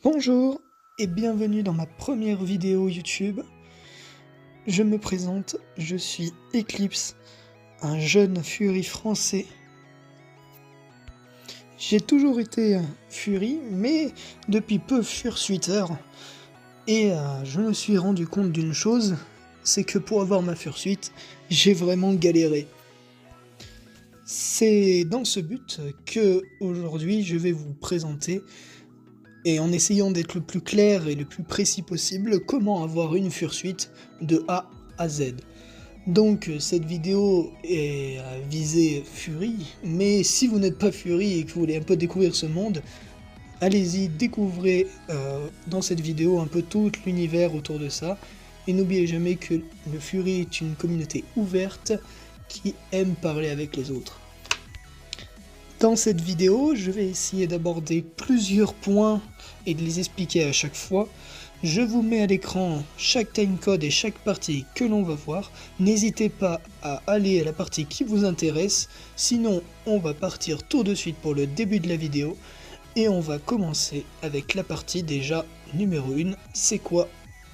Bonjour et bienvenue dans ma première vidéo YouTube. Je me présente, je suis Eclipse, un jeune Fury français. J'ai toujours été Fury, mais depuis peu Fursuiter. Et je me suis rendu compte d'une chose, c'est que pour avoir ma Fursuite, j'ai vraiment galéré. C'est dans ce but que aujourd'hui je vais vous présenter, et en essayant d'être le plus clair et le plus précis possible, comment avoir une Fursuite de A à Z. Donc cette vidéo est visée Fury, mais si vous n'êtes pas Fury et que vous voulez un peu découvrir ce monde, allez-y, découvrez dans cette vidéo un peu tout l'univers autour de ça, et n'oubliez jamais que le Fury est une communauté ouverte qui aime parler avec les autres. Dans cette vidéo, je vais essayer d'aborder plusieurs points et de les expliquer à chaque fois. Je vous mets à l'écran chaque timecode et chaque partie que l'on va voir. N'hésitez pas à aller à la partie qui vous intéresse, sinon on va partir tout de suite pour le début de la vidéo. Et on va commencer avec la partie déjà numéro 1, c'est quoi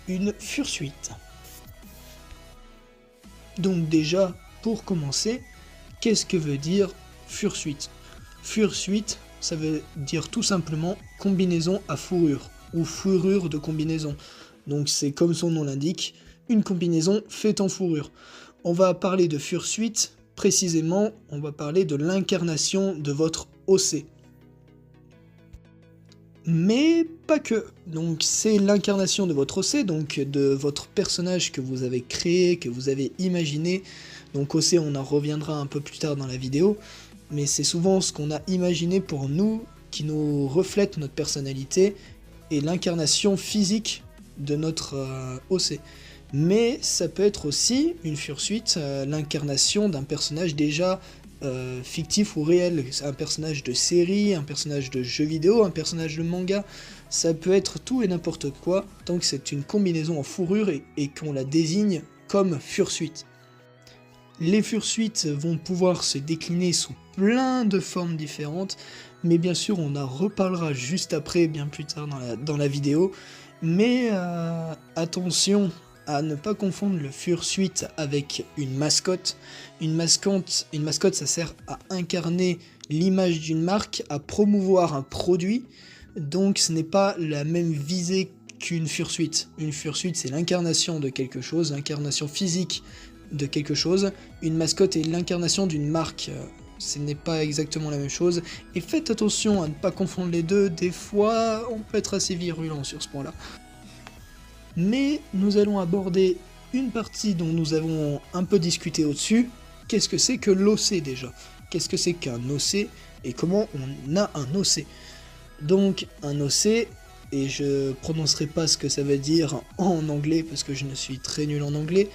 une Fursuite? Donc déjà, pour commencer, qu'est-ce que veut dire Fursuite? Fursuite, ça veut dire tout simplement combinaison à fourrure, ou fourrure de combinaison. Donc c'est comme son nom l'indique, une combinaison faite en fourrure. On va parler de Fursuite, précisément, on va parler de l'incarnation de votre OC. Mais pas que. Donc c'est l'incarnation de votre OC, donc de votre personnage que vous avez créé, que vous avez imaginé. Donc OC, on en reviendra un peu plus tard dans la vidéo, mais c'est souvent ce qu'on a imaginé pour nous, qui nous reflète notre personnalité, et l'incarnation physique de notre OC. Mais ça peut être aussi, une Fursuite, l'incarnation d'un personnage déjà fictif ou réel, un personnage de série, un personnage de jeu vidéo, un personnage de manga, ça peut être tout et n'importe quoi, tant que c'est une combinaison en fourrure et qu'on la désigne comme Fursuite. Les Fursuites vont pouvoir se décliner sous plein de formes différentes, mais bien sûr on en reparlera juste après, bien plus tard dans la vidéo, mais attention à ne pas confondre le Fursuite avec une mascotte. Une mascotte, ça sert à incarner l'image d'une marque, à promouvoir un produit, donc ce n'est pas la même visée qu'une Fursuite. Une Fursuite, c'est l'incarnation de quelque chose, l'incarnation physique de quelque chose. Une mascotte est l'incarnation d'une marque. Ce n'est pas exactement la même chose. Et faites attention à ne pas confondre les deux, des fois on peut être assez virulent sur ce point-là. Mais nous allons aborder une partie dont nous avons un peu discuté au-dessus. Qu'est-ce que c'est que l'OC déjà? Qu'est-ce que c'est qu'un OC et comment on a un OC? Donc un OC, et je prononcerai pas ce que ça veut dire en anglais parce que je ne suis très nul en anglais,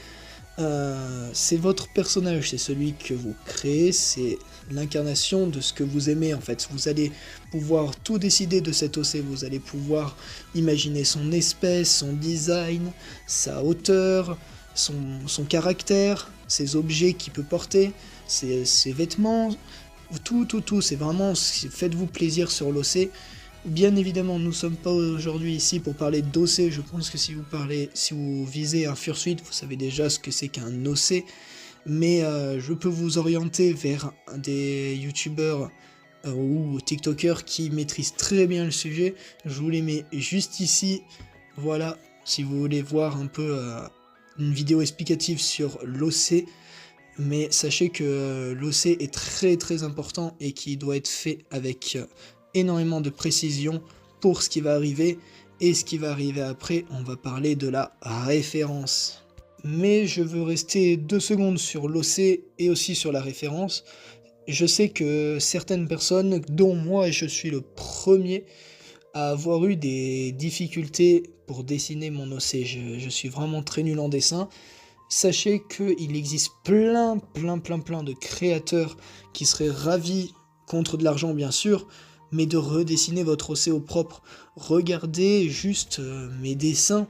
c'est votre personnage, c'est celui que vous créez, c'est l'incarnation de ce que vous aimez en fait. Vous allez pouvoir tout décider de cet OC, vous allez pouvoir imaginer son espèce, son design, sa hauteur, son caractère, ses objets qu'il peut porter, ses vêtements, tout, c'est vraiment, faites-vous plaisir sur l'OC. Bien évidemment, nous ne sommes pas aujourd'hui ici pour parler d'OC, je pense que si vous visez un Fursuite, vous savez déjà ce que c'est qu'un OC, mais je peux vous orienter vers des youtubeurs ou tiktokers qui maîtrisent très bien le sujet, je vous les mets juste ici, voilà, si vous voulez voir un peu une vidéo explicative sur l'OC, mais sachez que l'OC est très important et qui doit être fait avec énormément de précision pour ce qui va arriver, et ce qui va arriver après, on va parler de la référence. Mais je veux rester 2 secondes sur l'OC et aussi sur la référence. Je sais que certaines personnes, dont moi je suis le premier, à avoir eu des difficultés pour dessiner mon OC. Je suis vraiment très nul en dessin. Sachez qu'il existe plein de créateurs qui seraient ravis, contre de l'argent bien sûr, mais de redessiner votre OC au propre. Regardez juste mes dessins,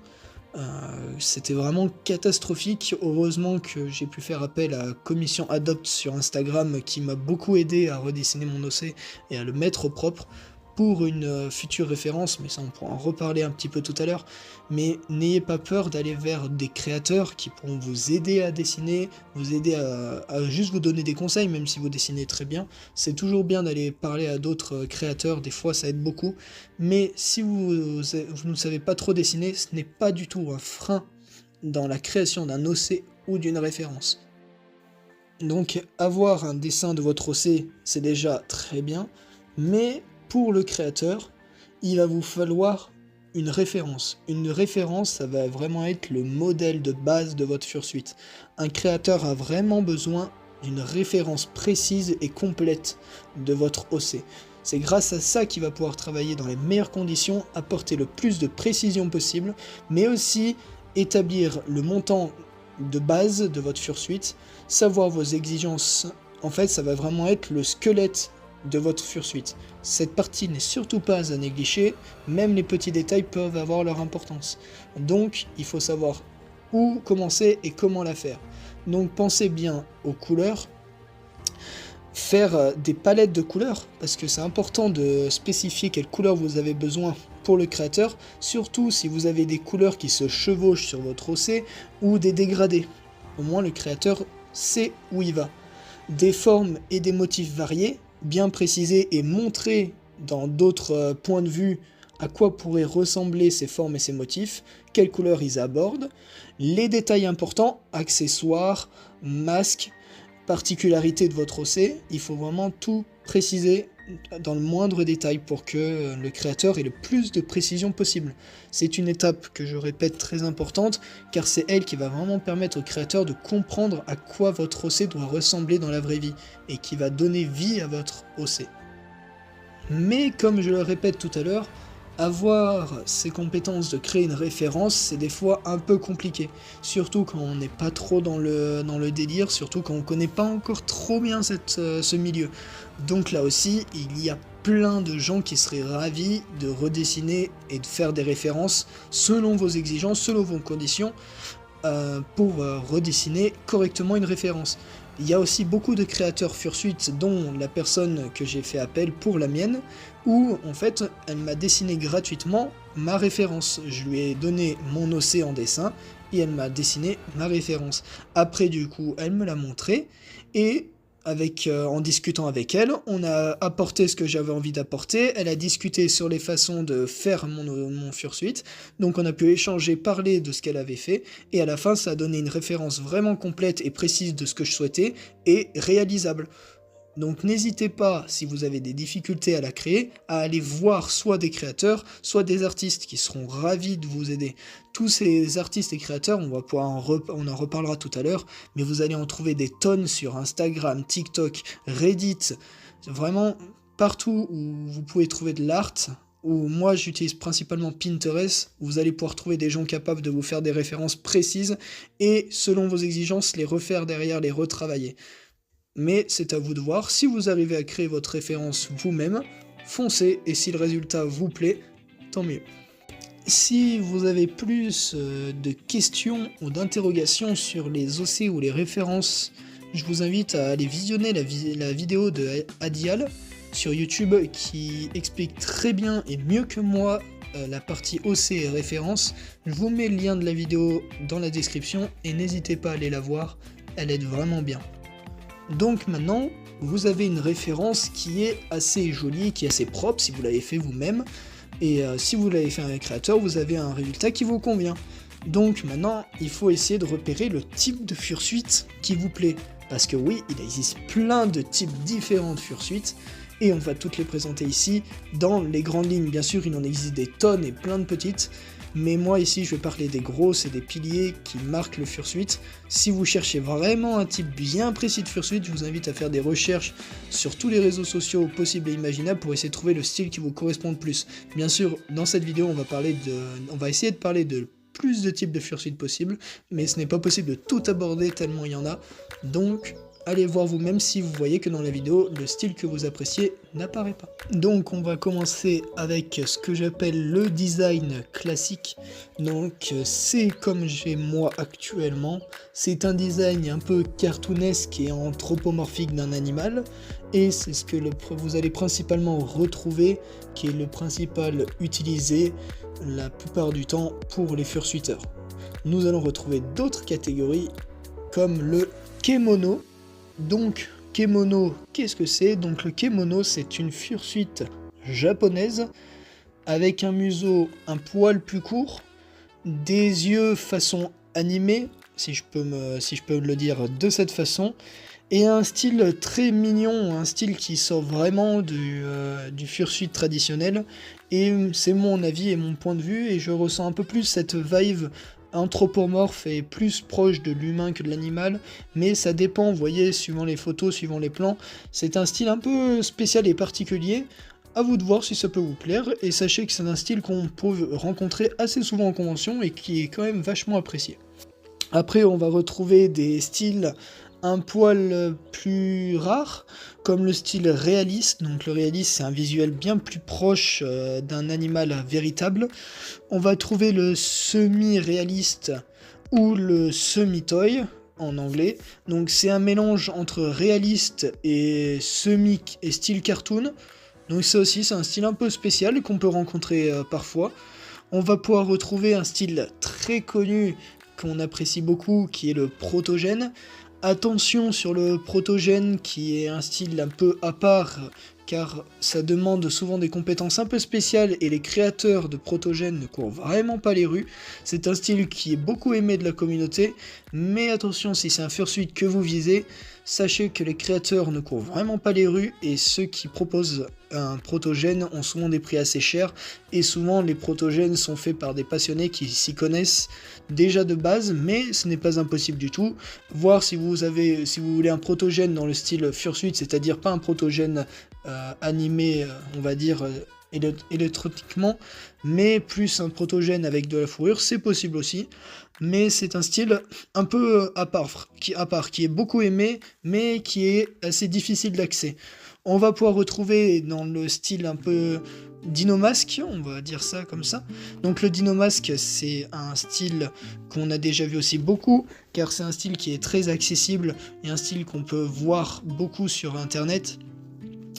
c'était vraiment catastrophique. Heureusement que j'ai pu faire appel à Commission Adopt sur Instagram qui m'a beaucoup aidé à redessiner mon OC et à le mettre au propre. pour une future référence, mais ça on pourra en reparler un petit peu tout à l'heure, mais n'ayez pas peur d'aller vers des créateurs qui pourront vous aider à dessiner, vous aider à juste vous donner des conseils, même si vous dessinez très bien. C'est toujours bien d'aller parler à d'autres créateurs, des fois ça aide beaucoup, mais si vous ne savez pas trop dessiner, ce n'est pas du tout un frein dans la création d'un OC ou d'une référence. Donc avoir un dessin de votre OC, c'est déjà très bien, mais pour le créateur, il va vous falloir une référence. Une référence, ça va vraiment être le modèle de base de votre Fursuit. Un créateur a vraiment besoin d'une référence précise et complète de votre OC. C'est grâce à ça qu'il va pouvoir travailler dans les meilleures conditions, apporter le plus de précision possible, mais aussi établir le montant de base de votre Fursuit, savoir vos exigences. En fait, ça va vraiment être le squelette de votre Fursuit. Cette partie n'est surtout pas à négliger, même les petits détails peuvent avoir leur importance. Donc, il faut savoir où commencer et comment la faire. Donc, pensez bien aux couleurs, faire des palettes de couleurs, parce que c'est important de spécifier quelle couleur vous avez besoin pour le créateur, surtout si vous avez des couleurs qui se chevauchent sur votre OC ou des dégradés. Au moins le créateur sait où il va. Des formes et des motifs variés, bien précisés et montrés dans d'autres points de vue à quoi pourraient ressembler ces formes et ces motifs, quelles couleurs ils abordent, les détails importants, accessoires, masques, particularités de votre OC, il faut vraiment tout préciser dans le moindre détail pour que le créateur ait le plus de précision possible. C'est une étape que je répète très importante, car c'est elle qui va vraiment permettre au créateur de comprendre à quoi votre OC doit ressembler dans la vraie vie, et qui va donner vie à votre OC. Mais comme je le répète tout à l'heure, avoir ces compétences de créer une référence, c'est des fois un peu compliqué. Surtout quand on n'est pas trop dans le délire, surtout quand on connaît pas encore trop bien ce milieu. Donc là aussi, il y a plein de gens qui seraient ravis de redessiner et de faire des références selon vos exigences, selon vos conditions, pour redessiner correctement une référence. Il y a aussi beaucoup de créateurs Fursuit, dont la personne que j'ai fait appel pour la mienne, où en fait elle m'a dessiné gratuitement ma référence. Je lui ai donné mon OC en dessin et elle m'a dessiné ma référence. Après du coup elle me l'a montré et en discutant avec elle, on a apporté ce que j'avais envie d'apporter, elle a discuté sur les façons de faire mon Fursuit, donc on a pu échanger, parler de ce qu'elle avait fait, et à la fin ça a donné une référence vraiment complète et précise de ce que je souhaitais, et réalisable. Donc n'hésitez pas, si vous avez des difficultés à la créer, à aller voir soit des créateurs, soit des artistes qui seront ravis de vous aider. Tous ces artistes et créateurs, on en reparlera tout à l'heure, mais vous allez en trouver des tonnes sur Instagram, TikTok, Reddit, vraiment partout où vous pouvez trouver de l'art, où moi j'utilise principalement Pinterest, où vous allez pouvoir trouver des gens capables de vous faire des références précises, et selon vos exigences, les refaire derrière, les retravailler. Mais c'est à vous de voir, si vous arrivez à créer votre référence vous-même, foncez, et si le résultat vous plaît, tant mieux. Si vous avez plus de questions ou d'interrogations sur les OC ou les références, je vous invite à aller visionner la vidéo de Adial sur YouTube qui explique très bien et mieux que moi la partie OC et références. Je vous mets le lien de la vidéo dans la description et n'hésitez pas à aller la voir, elle aide vraiment bien. Donc maintenant, vous avez une référence qui est assez jolie, qui est assez propre si vous l'avez fait vous-même, et si vous l'avez fait avec un créateur, vous avez un résultat qui vous convient. Donc maintenant, il faut essayer de repérer le type de Fursuit qui vous plaît, parce que oui, il existe plein de types différents de Fursuit, et on va toutes les présenter ici, dans les grandes lignes. Bien sûr, il en existe des tonnes et plein de petites, mais moi ici je vais parler des grosses et des piliers qui marquent le Fursuit. Si vous cherchez vraiment un type bien précis de Fursuit, je vous invite à faire des recherches sur tous les réseaux sociaux possibles et imaginables pour essayer de trouver le style qui vous correspond le plus. Bien sûr, dans cette vidéo on va essayer de parler de plus de types de Fursuit possibles, mais ce n'est pas possible de tout aborder tellement il y en a, donc allez voir vous-même si vous voyez que dans la vidéo, le style que vous appréciez n'apparaît pas. Donc on va commencer avec ce que j'appelle le design classique. Donc c'est comme j'ai moi actuellement, c'est un design un peu cartoonesque et anthropomorphique d'un animal, et c'est ce que vous allez principalement retrouver, qui est le principal utilisé la plupart du temps pour les fursuiteurs. Nous allons retrouver d'autres catégories comme le kemono. Donc kemono, qu'est-ce que c'est? Donc le kemono, c'est une fursuite japonaise avec un museau un poil plus court, des yeux façon animée, si je peux le dire de cette façon, et un style très mignon, un style qui sort vraiment du fursuit traditionnel, et c'est mon avis et mon point de vue, et je ressens un peu plus cette vibe anthropomorphe et plus proche de l'humain que de l'animal, mais ça dépend, vous voyez, suivant les photos, suivant les plans, c'est un style un peu spécial et particulier. À vous de voir si ça peut vous plaire, et sachez que c'est un style qu'on peut rencontrer assez souvent en convention et qui est quand même vachement apprécié. Après, on va retrouver des styles un poil plus rares, comme le style réaliste. Donc le réaliste, c'est un visuel bien plus proche d'un animal véritable. On va trouver le semi-réaliste ou le semi-toy en anglais. Donc c'est un mélange entre réaliste et semi et style cartoon. Donc ça aussi, c'est un style un peu spécial qu'on peut rencontrer parfois. On va pouvoir retrouver un style très connu qu'on apprécie beaucoup, qui est le protogène. Attention sur le protogène, qui est un style un peu à part, car ça demande souvent des compétences un peu spéciales et les créateurs de protogènes ne courent vraiment pas les rues. C'est un style qui est beaucoup aimé de la communauté, mais attention, si c'est un fursuit que vous visez, sachez que les créateurs ne courent vraiment pas les rues, et ceux qui proposent un protogène ont souvent des prix assez chers, et souvent les protogènes sont faits par des passionnés qui s'y connaissent déjà de base, mais ce n'est pas impossible du tout. Voir si vous voulez un protogène dans le style fursuit, c'est-à-dire pas un protogène animé, on va dire, électroniquement, mais plus un protogène avec de la fourrure, c'est possible aussi. Mais c'est un style un peu à part, qui est beaucoup aimé, mais qui est assez difficile d'accès. On va pouvoir retrouver dans le style un peu dinomasque, on va dire ça comme ça. Donc le dinomasque, c'est un style qu'on a déjà vu aussi beaucoup, car c'est un style qui est très accessible et un style qu'on peut voir beaucoup sur internet.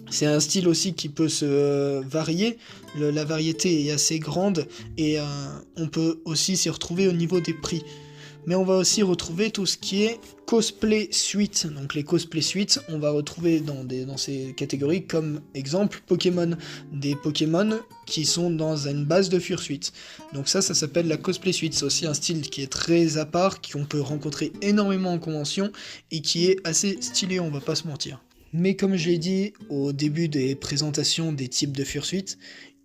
C'est un style aussi qui peut se varier, la variété est assez grande, et on peut aussi s'y retrouver au niveau des prix. Mais on va aussi retrouver tout ce qui est cosplay suite. Donc les cosplay suites, on va retrouver dans ces catégories comme exemple Pokémon. Des Pokémon qui sont dans une base de fursuit. Donc ça s'appelle la cosplay suite. C'est aussi un style qui est très à part, qu'on peut rencontrer énormément en convention et qui est assez stylé, on va pas se mentir. Mais comme je l'ai dit au début des présentations des types de fursuit,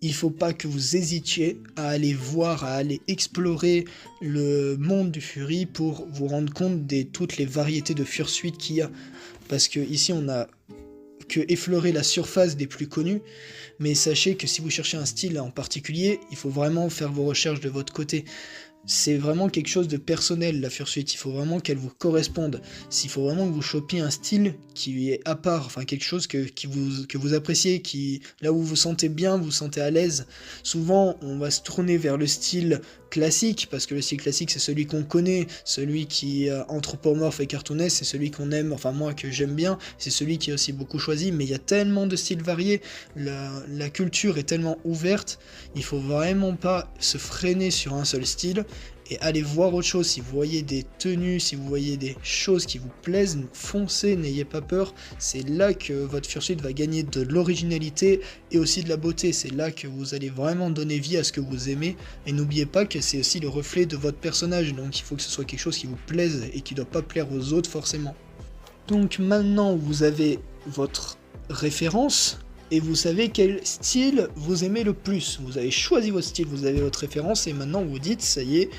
il faut pas que vous hésitiez à aller voir, à aller explorer le monde du Fury pour vous rendre compte de toutes les variétés de fursuit qu'il y a. Parce que ici on a que effleurer la surface des plus connus, mais sachez que si vous cherchez un style en particulier, il faut vraiment faire vos recherches de votre côté. C'est vraiment quelque chose de personnel, la fursuit, il faut vraiment qu'elle vous corresponde. S'il faut vraiment que vous chopiez un style qui est à part, enfin quelque chose que vous appréciez, là où vous vous sentez bien, vous vous sentez à l'aise. Souvent, on va se tourner vers le style classique, parce que le style classique, c'est celui qu'on connaît, celui qui est anthropomorphe et cartoonesque, c'est celui qu'on aime, enfin moi que j'aime bien, c'est celui qui est aussi beaucoup choisi, mais il y a tellement de styles variés, la culture est tellement ouverte, il faut vraiment pas se freiner sur un seul style, et allez voir autre chose. Si vous voyez des tenues, si vous voyez des choses qui vous plaisent, foncez, n'ayez pas peur. C'est là que votre fursuit va gagner de l'originalité et aussi de la beauté. C'est là que vous allez vraiment donner vie à ce que vous aimez. Et n'oubliez pas que c'est aussi le reflet de votre personnage. Donc il faut que ce soit quelque chose qui vous plaise et qui ne doit pas plaire aux autres forcément. Donc maintenant vous avez votre référence. Et vous savez quel style vous aimez le plus. Vous avez choisi votre style, vous avez votre référence, et maintenant vous dites, ça y est,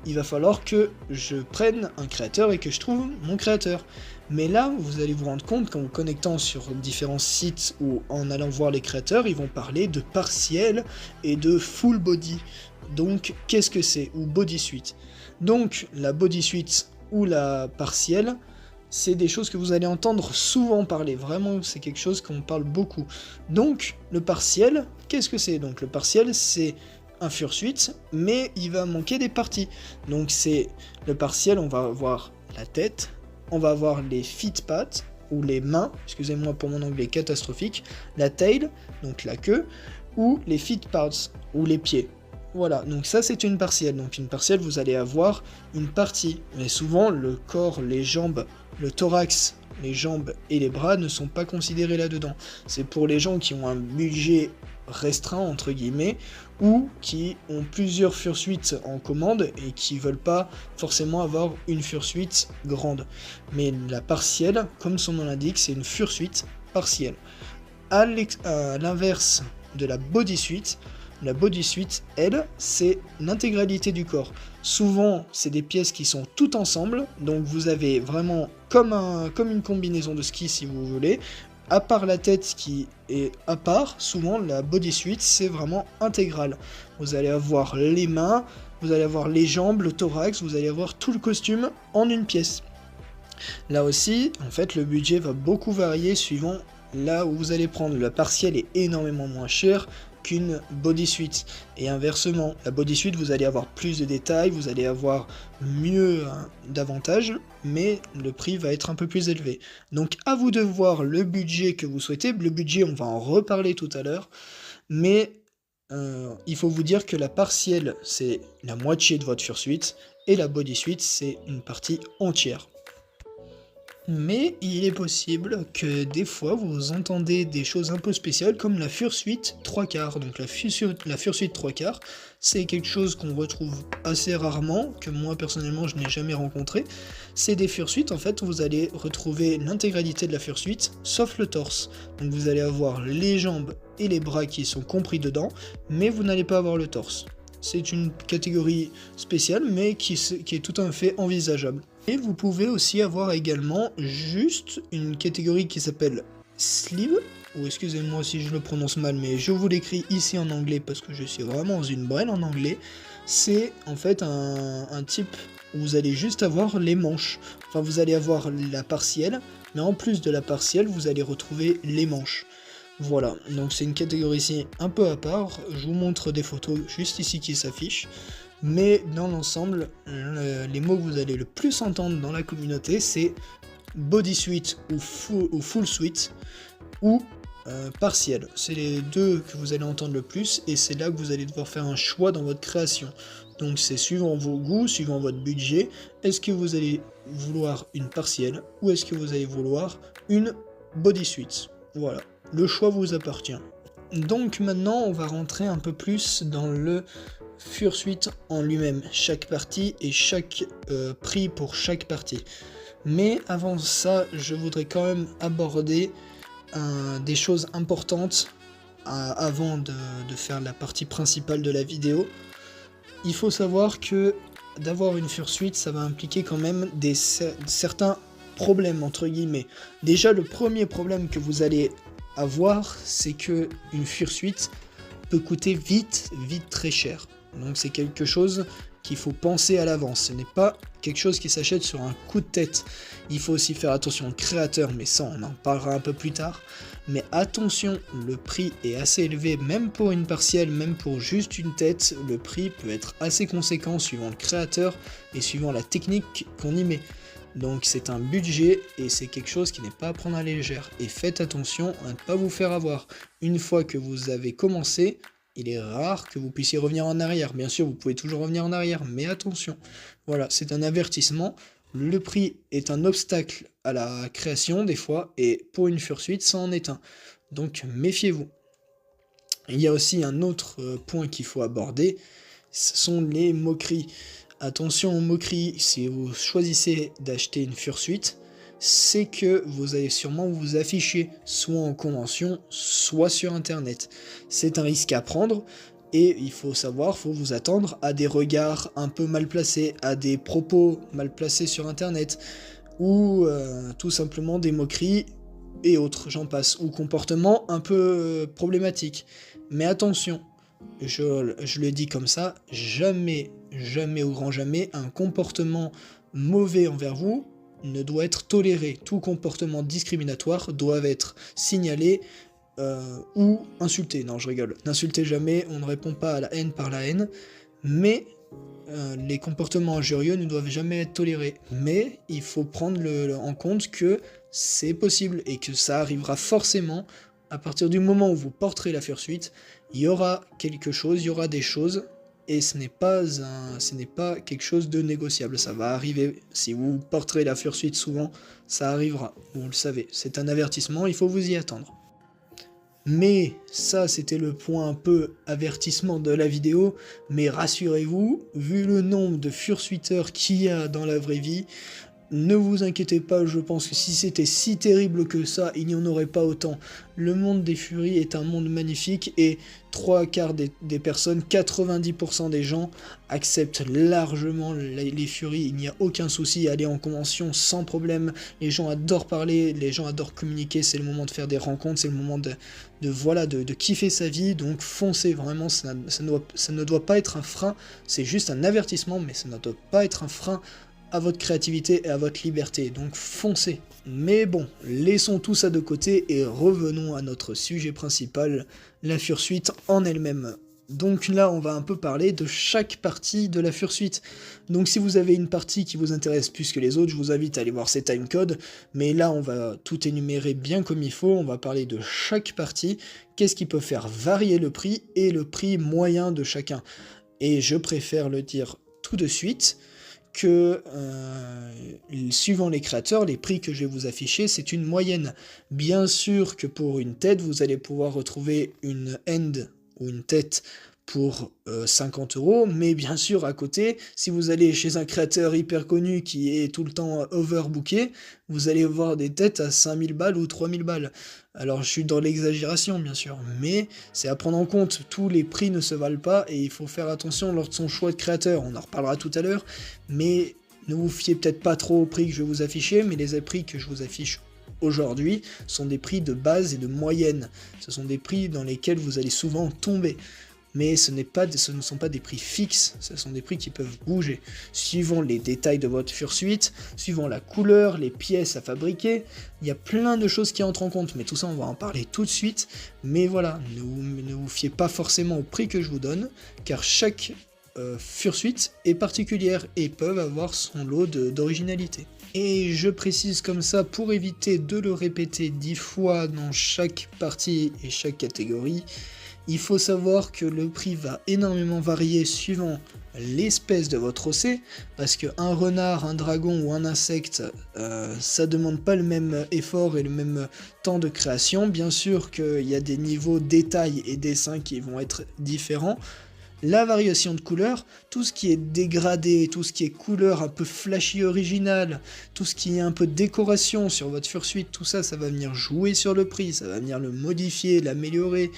il va falloir que je prenne un créateur et que je trouve mon créateur. Mais là, vous allez vous rendre compte qu'en vous connectant sur différents sites ou en allant voir les créateurs, ils vont parler de partiel et de full body. Donc, qu'est-ce que c'est? Ou bodysuit. Donc, la bodysuit ou la partielle, c'est des choses que vous allez entendre souvent parler, vraiment c'est quelque chose qu'on parle beaucoup. Donc le partiel, qu'est-ce que c'est? Donc le partiel c'est un fursuit, mais il va manquer des parties. Donc c'est le partiel, on va avoir la tête, on va avoir les feet pads, ou les mains, excusez-moi pour mon anglais catastrophique, la tail, donc la queue, ou les feet parts, ou les pieds. Voilà, donc ça c'est une partielle. Donc une partielle, vous allez avoir une partie. Mais souvent, le corps, les jambes, le thorax, les jambes et les bras ne sont pas considérés là-dedans. C'est pour les gens qui ont un budget restreint, entre guillemets, ou qui ont plusieurs fursuites en commande et qui veulent pas forcément avoir une fursuite grande. Mais la partielle, comme son nom l'indique, c'est une fursuite partielle. À l'inverse de la bodysuite, la bodysuite, elle, c'est l'intégralité du corps. Souvent, c'est des pièces qui sont toutes ensemble, donc vous avez vraiment comme une combinaison de ski si vous voulez, à part la tête qui est à part, souvent la bodysuite c'est vraiment intégral. Vous allez avoir les mains, vous allez avoir les jambes, le thorax, vous allez avoir tout le costume en une pièce. Là aussi, en fait, le budget va beaucoup varier suivant là où vous allez prendre. Le partiel est énormément moins cher qu'une bodysuite. Et inversement, la bodysuite, vous allez avoir plus de détails, vous allez avoir mieux d'avantages, mais le prix va être un peu plus élevé. Donc à vous de voir le budget que vous souhaitez. Le budget, on va en reparler tout à l'heure, mais il faut vous dire que la partielle, c'est la moitié de votre fursuite, et la bodysuite, c'est une partie entière. Mais il est possible que des fois vous entendez des choses un peu spéciales comme la fursuite 3/4. Donc la fursuite 3/4, c'est quelque chose qu'on retrouve assez rarement, que moi personnellement je n'ai jamais rencontré. C'est des fursuites, en fait, où vous allez retrouver l'intégralité de la fursuite, sauf le torse. Donc vous allez avoir les jambes et les bras qui sont compris dedans, mais vous n'allez pas avoir le torse. C'est une catégorie spéciale, mais qui est tout à fait envisageable. Et vous pouvez aussi avoir également juste une catégorie qui s'appelle sleeve, ou excusez-moi si je le prononce mal, mais je vous l'écris ici en anglais parce que je suis vraiment une brêle en anglais. C'est en fait un type où vous allez juste avoir les manches. Enfin, vous allez avoir la partielle, mais en plus de la partielle, vous allez retrouver les manches. Voilà, donc c'est une catégorie ici un peu à part, je vous montre des photos juste ici qui s'affichent, mais dans l'ensemble, les mots que vous allez le plus entendre dans la communauté, c'est bodysuite ou full suite, ou partiel. C'est les deux que vous allez entendre le plus, et c'est là que vous allez devoir faire un choix dans votre création. Donc c'est suivant vos goûts, suivant votre budget, est-ce que vous allez vouloir une partielle, ou est-ce que vous allez vouloir une bodysuite. Voilà. Le choix vous appartient. Donc maintenant, on va rentrer un peu plus dans le fursuite en lui-même, chaque partie et chaque prix pour chaque partie. Mais avant ça, je voudrais quand même aborder des choses importantes avant de faire la partie principale de la vidéo. Il faut savoir que d'avoir une fursuite, ça va impliquer quand même certains problèmes, entre guillemets. Déjà, le premier problème que vous allez avoir, c'est que une fursuite peut coûter vite très cher. Donc c'est quelque chose qu'il faut penser à l'avance. Ce n'est pas quelque chose qui s'achète sur un coup de tête. Il faut aussi faire attention au créateur, mais ça on en parlera un peu plus tard. Mais attention, le prix est assez élevé, même pour une partielle, même pour juste une tête, le prix peut être assez conséquent suivant le créateur et suivant la technique qu'on y met. Donc c'est un budget et c'est quelque chose qui n'est pas à prendre à la légère. Et faites attention à ne pas vous faire avoir. Une fois que vous avez commencé, il est rare que vous puissiez revenir en arrière. Bien sûr, vous pouvez toujours revenir en arrière, mais attention. Voilà, c'est un avertissement. Le prix est un obstacle à la création des fois, et pour une fursuite, ça en est un. Donc méfiez-vous. Il y a aussi un autre point qu'il faut aborder, ce sont les moqueries. Attention aux moqueries, si vous choisissez d'acheter une fursuite, c'est que vous allez sûrement vous afficher soit en convention, soit sur internet. C'est un risque à prendre, et il faut savoir, faut vous attendre à des regards un peu mal placés, à des propos mal placés sur internet, ou tout simplement des moqueries et autres, j'en passe, ou comportements un peu problématiques. Mais attention, je le dis comme ça, jamais au grand jamais, un comportement mauvais envers vous ne doit être toléré. Tout comportement discriminatoire doit être signalé ou insulté. Non, je rigole. N'insultez jamais, on ne répond pas à la haine par la haine, mais les comportements injurieux ne doivent jamais être tolérés. Mais il faut prendre en compte que c'est possible et que ça arrivera forcément. À partir du moment où vous porterez la fursuite, il y aura quelque chose, il y aura des choses, et ce n'est pas quelque chose de négociable. Ça va arriver. Si vous porterez la fursuite souvent, ça arrivera. Vous le savez, c'est un avertissement, il faut vous y attendre. Mais ça, c'était le point un peu avertissement de la vidéo, mais rassurez-vous, vu le nombre de fursuiteurs qu'il y a dans la vraie vie, ne vous inquiétez pas, je pense que si c'était si terrible que ça, il n'y en aurait pas autant. Le monde des furies est un monde magnifique et 3/4 des personnes, 90% des gens acceptent largement les furies. Il n'y a aucun souci à aller en convention sans problème. Les gens adorent parler, les gens adorent communiquer, c'est le moment de faire des rencontres, c'est le moment de kiffer sa vie, donc foncez vraiment, ça ne doit pas être un frein, c'est juste un avertissement, mais ça ne doit pas être un frein à votre créativité et à votre liberté, donc foncez. Mais bon, laissons tout ça de côté et revenons à notre sujet principal, la fursuite en elle-même. Donc là, on va un peu parler de chaque partie de la fursuite. Donc si vous avez une partie qui vous intéresse plus que les autres, je vous invite à aller voir ces timecodes, mais là on va tout énumérer bien comme il faut, on va parler de chaque partie, qu'est-ce qui peut faire varier le prix et le prix moyen de chacun. Et je préfère le dire tout de suite, que suivant les créateurs, les prix que je vais vous afficher, c'est une moyenne. Bien sûr que pour une tête, vous allez pouvoir retrouver une end ou une tête pour 50 €, mais bien sûr à côté, si vous allez chez un créateur hyper connu qui est tout le temps overbooké, vous allez voir des têtes à 5000 balles ou 3000 balles. Alors je suis dans l'exagération bien sûr, mais c'est à prendre en compte, tous les prix ne se valent pas et il faut faire attention lors de son choix de créateur, on en reparlera tout à l'heure, mais ne vous fiez peut-être pas trop aux prix que je vais vous afficher, mais les prix que je vous affiche aujourd'hui sont des prix de base et de moyenne, ce sont des prix dans lesquels vous allez souvent tomber. Mais ce ne sont pas des prix fixes, ce sont des prix qui peuvent bouger, suivant les détails de votre fursuite, suivant la couleur, les pièces à fabriquer, il y a plein de choses qui entrent en compte, mais tout ça on va en parler tout de suite, mais voilà, ne vous fiez pas forcément au prix que je vous donne, car chaque fursuite est particulière et peuvent avoir son lot d'originalité. Et je précise comme ça pour éviter de le répéter 10 fois dans chaque partie et chaque catégorie, il faut savoir que le prix va énormément varier suivant l'espèce de votre OC, parce qu'un renard, un dragon ou un insecte, ça demande pas le même effort et le même temps de création. Bien sûr qu'il y a des niveaux détail et dessin qui vont être différents. La variation de couleurs, tout ce qui est dégradé, tout ce qui est couleur un peu flashy original, tout ce qui est un peu décoration sur votre fursuite, tout ça, ça va venir jouer sur le prix, ça va venir le modifier, l'améliorer,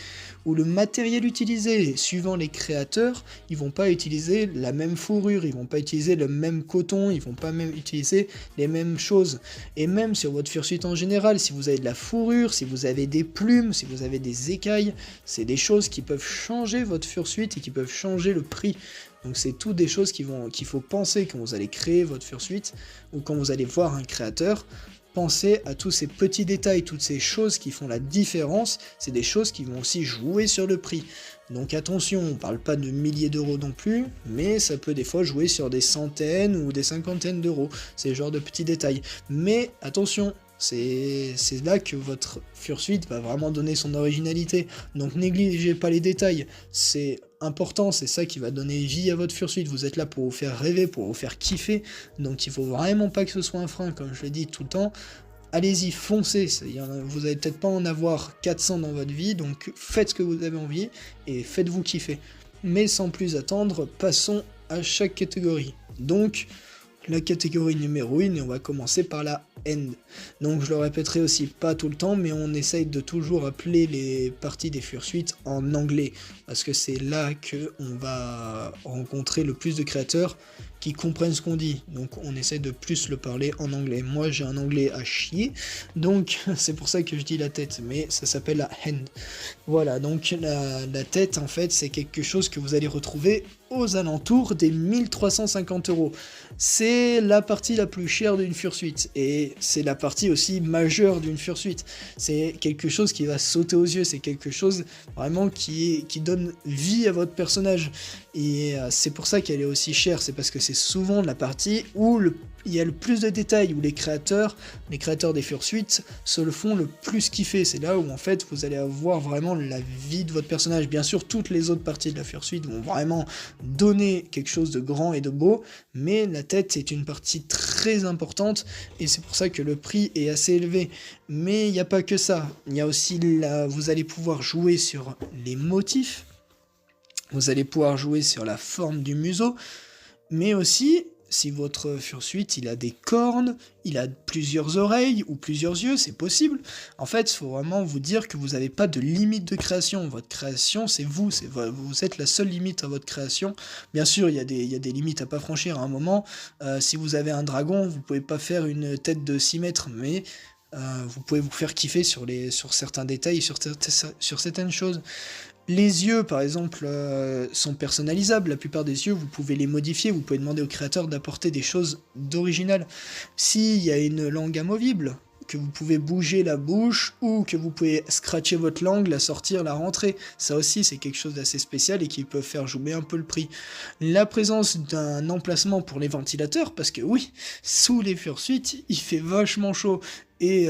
ou le matériel utilisé. Suivant les créateurs, ils vont pas utiliser la même fourrure, ils vont pas utiliser le même coton, ils vont pas même utiliser les mêmes choses. Et même sur votre fursuite en général, si vous avez de la fourrure, si vous avez des plumes, si vous avez des écailles, c'est des choses qui peuvent changer votre fursuite et qui peuvent changer le prix. Donc c'est tout des choses qu'il faut penser quand vous allez créer votre fursuite ou quand vous allez voir un créateur. Pensez à tous ces petits détails, toutes ces choses qui font la différence, c'est des choses qui vont aussi jouer sur le prix. Donc attention, on ne parle pas de milliers d'euros non plus, mais ça peut des fois jouer sur des centaines ou des cinquantaines d'euros, c'est le genre de petits détails. Mais attention, c'est là que votre fursuite va vraiment donner son originalité, donc négligez pas les détails, c'est important, c'est ça qui va donner vie à votre fursuite, vous êtes là pour vous faire rêver, pour vous faire kiffer, donc il faut vraiment pas que ce soit un frein, comme je le dis tout le temps, allez-y, foncez, vous allez peut-être pas en avoir 400 dans votre vie, donc faites ce que vous avez envie, et faites-vous kiffer. Mais sans plus attendre, passons à chaque catégorie. Donc, la catégorie numéro 1, et on va commencer par la end. Donc je le répéterai aussi pas tout le temps, mais on essaye de toujours appeler les parties des fursuites en anglais, parce que c'est là qu'on va rencontrer le plus de créateurs qui comprennent ce qu'on dit, donc on essaie de plus le parler en anglais. Moi j'ai un anglais à chier, donc c'est pour ça que je dis la tête, mais ça s'appelle la hand. Voilà, donc la tête en fait c'est quelque chose que vous allez retrouver aux alentours des 1350 €. C'est la partie la plus chère d'une Fursuit, et c'est la partie aussi majeure d'une Fursuit. C'est quelque chose qui va sauter aux yeux, c'est quelque chose vraiment qui donne vie à votre personnage. Et c'est pour ça qu'elle est aussi chère, c'est parce que c'est souvent la partie où il y a le plus de détails, où les créateurs des Fursuit se le font le plus kiffer. C'est là où en fait vous allez avoir vraiment la vie de votre personnage. Bien sûr, toutes les autres parties de la Fursuit vont vraiment donner quelque chose de grand et de beau, mais la tête est une partie très importante, et c'est pour ça que le prix est assez élevé. Mais il n'y a pas que ça, il y a aussi vous allez pouvoir jouer sur les motifs, vous allez pouvoir jouer sur la forme du museau, mais aussi, si votre Fursuit il a des cornes, il a plusieurs oreilles ou plusieurs yeux, c'est possible. En fait, il faut vraiment vous dire que vous n'avez pas de limite de création. Votre création, c'est vous êtes la seule limite à votre création. Bien sûr, il y a des limites à pas franchir à un moment. Si vous avez un dragon, vous pouvez pas faire une tête de 6 mètres, mais vous pouvez vous faire kiffer sur certains détails, sur certaines choses. Les yeux, par exemple, sont personnalisables. La plupart des yeux, vous pouvez les modifier. Vous pouvez demander au créateur d'apporter des choses d'original. S'il y a une langue amovible, que vous pouvez bouger la bouche, ou que vous pouvez scratcher votre langue, la sortir, la rentrer. Ça aussi, c'est quelque chose d'assez spécial et qui peut faire jouer un peu le prix. La présence d'un emplacement pour les ventilateurs, parce que oui, sous les Fursuit, il fait vachement chaud. Et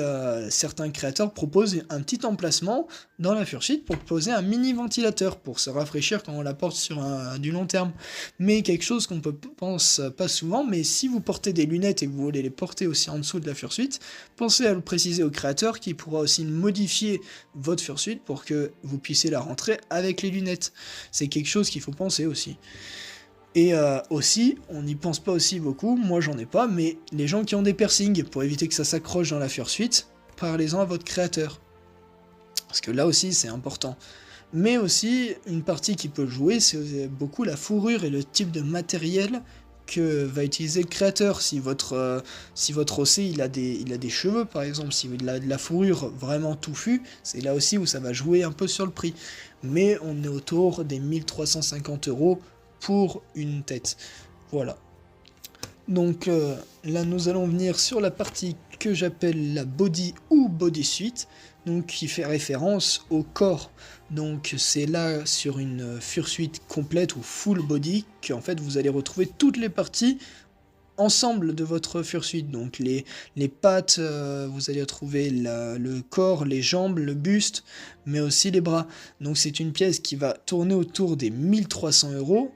certains créateurs proposent un petit emplacement dans la Fursuit pour poser un mini ventilateur pour se rafraîchir quand on la porte sur du long terme. Mais quelque chose qu'on pense pas souvent, mais si vous portez des lunettes et que vous voulez les porter aussi en dessous de la Fursuit, pensez à le préciser au créateur qui pourra aussi modifier votre Fursuit pour que vous puissiez la rentrer avec les lunettes. C'est quelque chose qu'il faut penser aussi. Et aussi, on n'y pense pas aussi beaucoup, moi j'en ai pas, mais les gens qui ont des piercings, pour éviter que ça s'accroche dans la Fursuit, parlez-en à votre créateur. Parce que là aussi c'est important. Mais aussi, une partie qui peut jouer, c'est beaucoup la fourrure et le type de matériel que va utiliser le créateur. Si votre OC il a des cheveux par exemple, si il a de la fourrure vraiment touffue, c'est là aussi où ça va jouer un peu sur le prix. Mais on est autour des 1350 € pour une tête. Voilà. Donc là nous allons venir sur la partie que j'appelle la body ou bodysuit, donc qui fait référence au corps. Donc c'est là sur une Fursuit complète ou full body qu'en fait vous allez retrouver toutes les parties ensemble de votre Fursuit. Donc les pattes, vous allez retrouver le corps, les jambes, le buste, mais aussi les bras. Donc c'est une pièce qui va tourner autour des 1300 €.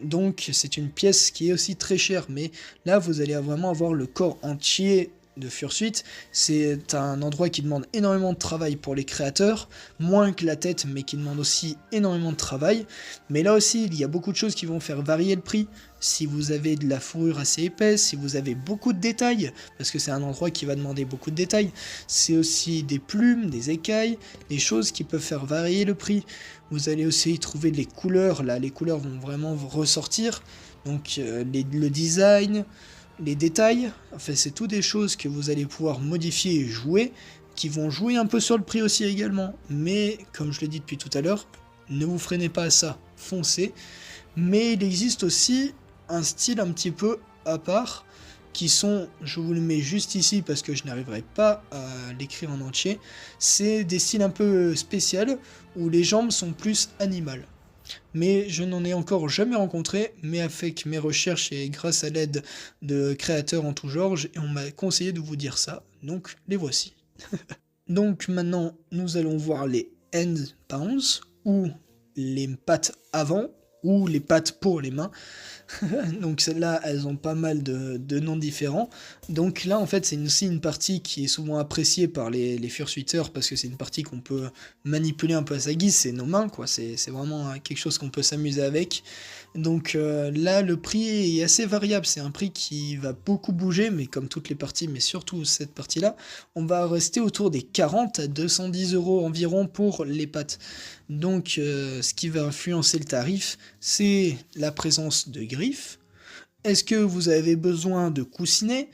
Donc c'est une pièce qui est aussi très chère, mais là vous allez vraiment avoir le corps entier de Fursuit. C'est un endroit qui demande énormément de travail pour les créateurs, moins que la tête, mais qui demande aussi énormément de travail. Mais là aussi, il y a beaucoup de choses qui vont faire varier le prix. Si vous avez de la fourrure assez épaisse, si vous avez beaucoup de détails, parce que c'est un endroit qui va demander beaucoup de détails, c'est aussi des plumes, des écailles, des choses qui peuvent faire varier le prix. Vous allez aussi y trouver les couleurs, là les couleurs vont vraiment ressortir, donc le design, les détails, enfin c'est tout des choses que vous allez pouvoir modifier et jouer, qui vont jouer un peu sur le prix aussi également, mais comme je l'ai dit depuis tout à l'heure, ne vous freinez pas à ça, foncez. Mais il existe aussi un style un petit peu à part, qui sont, je vous le mets juste ici parce que je n'arriverai pas à l'écrire en entier, c'est des styles un peu spéciaux, où les jambes sont plus animales. Mais je n'en ai encore jamais rencontré, mais avec mes recherches et grâce à l'aide de créateurs en tout genre, on m'a conseillé de vous dire ça, donc les voici. Donc maintenant, nous allons voir les hand pounds, ou les pattes avant, ou les pattes pour les mains. Donc celles-là, elles ont pas mal de noms différents. Donc là, en fait, c'est aussi une partie qui est souvent appréciée par les fursuiteurs, parce que c'est une partie qu'on peut manipuler un peu à sa guise, c'est nos mains, quoi. C'est vraiment quelque chose qu'on peut s'amuser avec. Donc là, le prix est assez variable, c'est un prix qui va beaucoup bouger, mais comme toutes les parties, mais surtout cette partie-là, on va rester autour des 40 à 210 € environ pour les pattes. Donc ce qui va influencer le tarif, c'est la présence de griffes. Est-ce que vous avez besoin de coussinets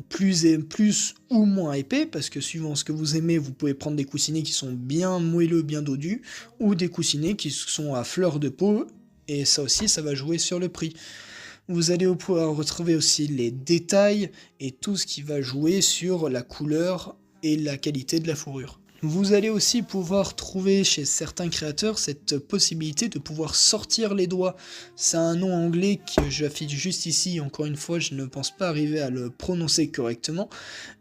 plus ou moins épais, parce que suivant ce que vous aimez, vous pouvez prendre des coussinets qui sont bien moelleux, bien dodus, ou des coussinets qui sont à fleur de peau, et ça aussi, ça va jouer sur le prix. Vous allez pouvoir retrouver aussi les détails et tout ce qui va jouer sur la couleur et la qualité de la fourrure. Vous allez aussi pouvoir trouver chez certains créateurs cette possibilité de pouvoir sortir les doigts. C'est un nom anglais que j'affiche juste ici, encore une fois je ne pense pas arriver à le prononcer correctement,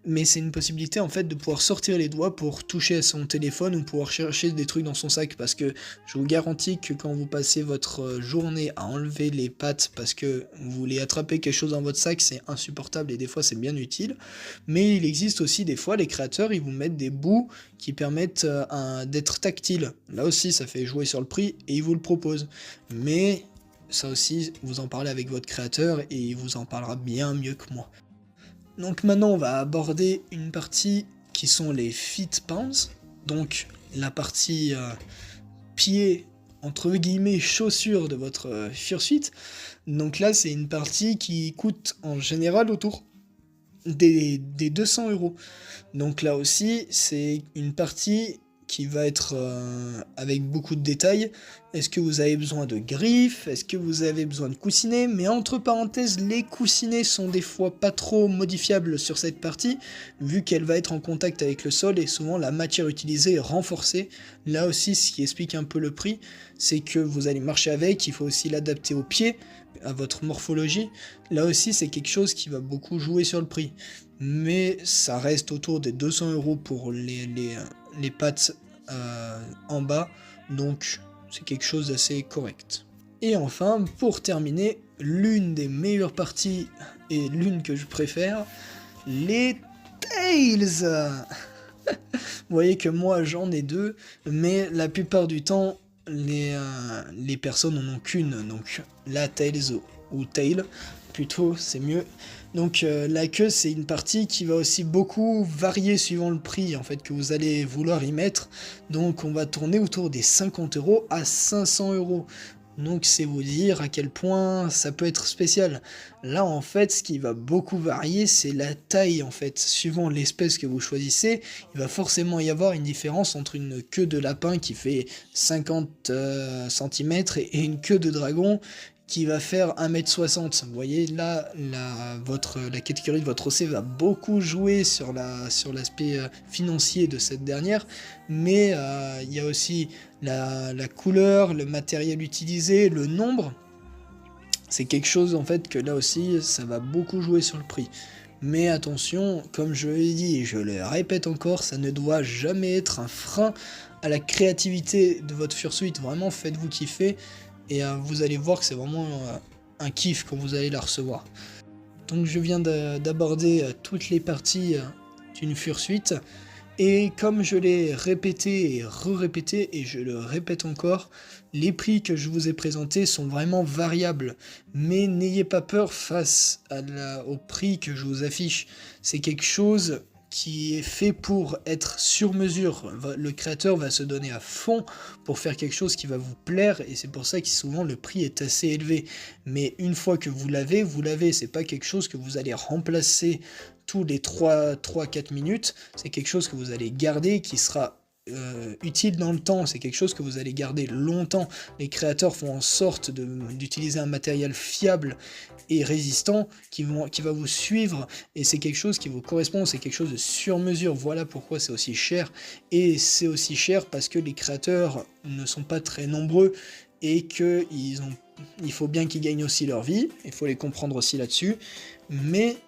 mais c'est une possibilité en fait de pouvoir sortir les doigts pour toucher à son téléphone ou pouvoir chercher des trucs dans son sac, parce que je vous garantis que quand vous passez votre journée à enlever les pattes parce que vous voulez attraper quelque chose dans votre sac, c'est insupportable et des fois c'est bien utile. Mais il existe aussi des fois, les créateurs ils vous mettent des bouts qui permettent d'être tactiles. Là aussi ça fait jouer sur le prix et ils vous le proposent. Mais ça aussi vous en parlez avec votre créateur et il vous en parlera bien mieux que moi. Donc maintenant on va aborder une partie qui sont les feet pounds, donc la partie pied entre guillemets chaussure de votre fursuit. Donc là c'est une partie qui coûte en général autour des 200 €. Donc là aussi c'est une partie qui va être avec beaucoup de détails. Est-ce que vous avez besoin de griffes? Est-ce que vous avez besoin de coussinets? Mais entre parenthèses, les coussinets sont des fois pas trop modifiables sur cette partie, vu qu'elle va être en contact avec le sol et souvent la matière utilisée est renforcée. Là aussi, ce qui explique un peu le prix, c'est que vous allez marcher avec, il faut aussi l'adapter au pied, à votre morphologie. Là aussi, c'est quelque chose qui va beaucoup jouer sur le prix. Mais ça reste autour des 200 € pour les pattes en bas, donc c'est quelque chose d'assez correct. Et enfin, pour terminer, l'une des meilleures parties, et l'une que je préfère, les tails. Vous voyez que moi j'en ai deux, mais la plupart du temps, les personnes n'en ont qu'une, donc la tails ou tail, plutôt c'est mieux. Donc la queue c'est une partie qui va aussi beaucoup varier suivant le prix en fait que vous allez vouloir y mettre. Donc on va tourner autour des 50 € à 500 €. Donc c'est vous dire à quel point ça peut être spécial. Là en fait ce qui va beaucoup varier c'est la taille en fait. Suivant l'espèce que vous choisissez, il va forcément y avoir une différence entre une queue de lapin qui fait 50 cm et une queue de dragon qui va faire 1,60 m. Vous voyez là, la catégorie de votre OC va beaucoup jouer sur l'aspect financier de cette dernière, mais il y a aussi la couleur, le matériel utilisé, le nombre. C'est quelque chose en fait que là aussi, ça va beaucoup jouer sur le prix. Mais attention, comme je l'ai dit et je le répète encore, ça ne doit jamais être un frein à la créativité de votre fursuit. Vraiment, faites-vous kiffer. Et vous allez voir que c'est vraiment un kiff quand vous allez la recevoir. Donc je viens d'aborder toutes les parties d'une fursuit. Et comme je l'ai répété et re-répété, et je le répète encore, les prix que je vous ai présentés sont vraiment variables. Mais n'ayez pas peur face au prix que je vous affiche. C'est quelque chose qui est fait pour être sur mesure. Le créateur va se donner à fond pour faire quelque chose qui va vous plaire, et c'est pour ça que souvent le prix est assez élevé. Mais une fois que vous l'avez, c'est pas quelque chose que vous allez remplacer tous les 3-4 minutes, c'est quelque chose que vous allez garder, qui sera utile dans le temps, c'est quelque chose que vous allez garder longtemps. Les créateurs font en sorte d'utiliser un matériel fiable et résistant qui va vous suivre, et c'est quelque chose qui vous correspond, c'est quelque chose de sur mesure. Voilà pourquoi c'est aussi cher, et c'est aussi cher parce que les créateurs ne sont pas très nombreux et qu'il faut bien qu'ils gagnent aussi leur vie, il faut les comprendre aussi là-dessus. Mais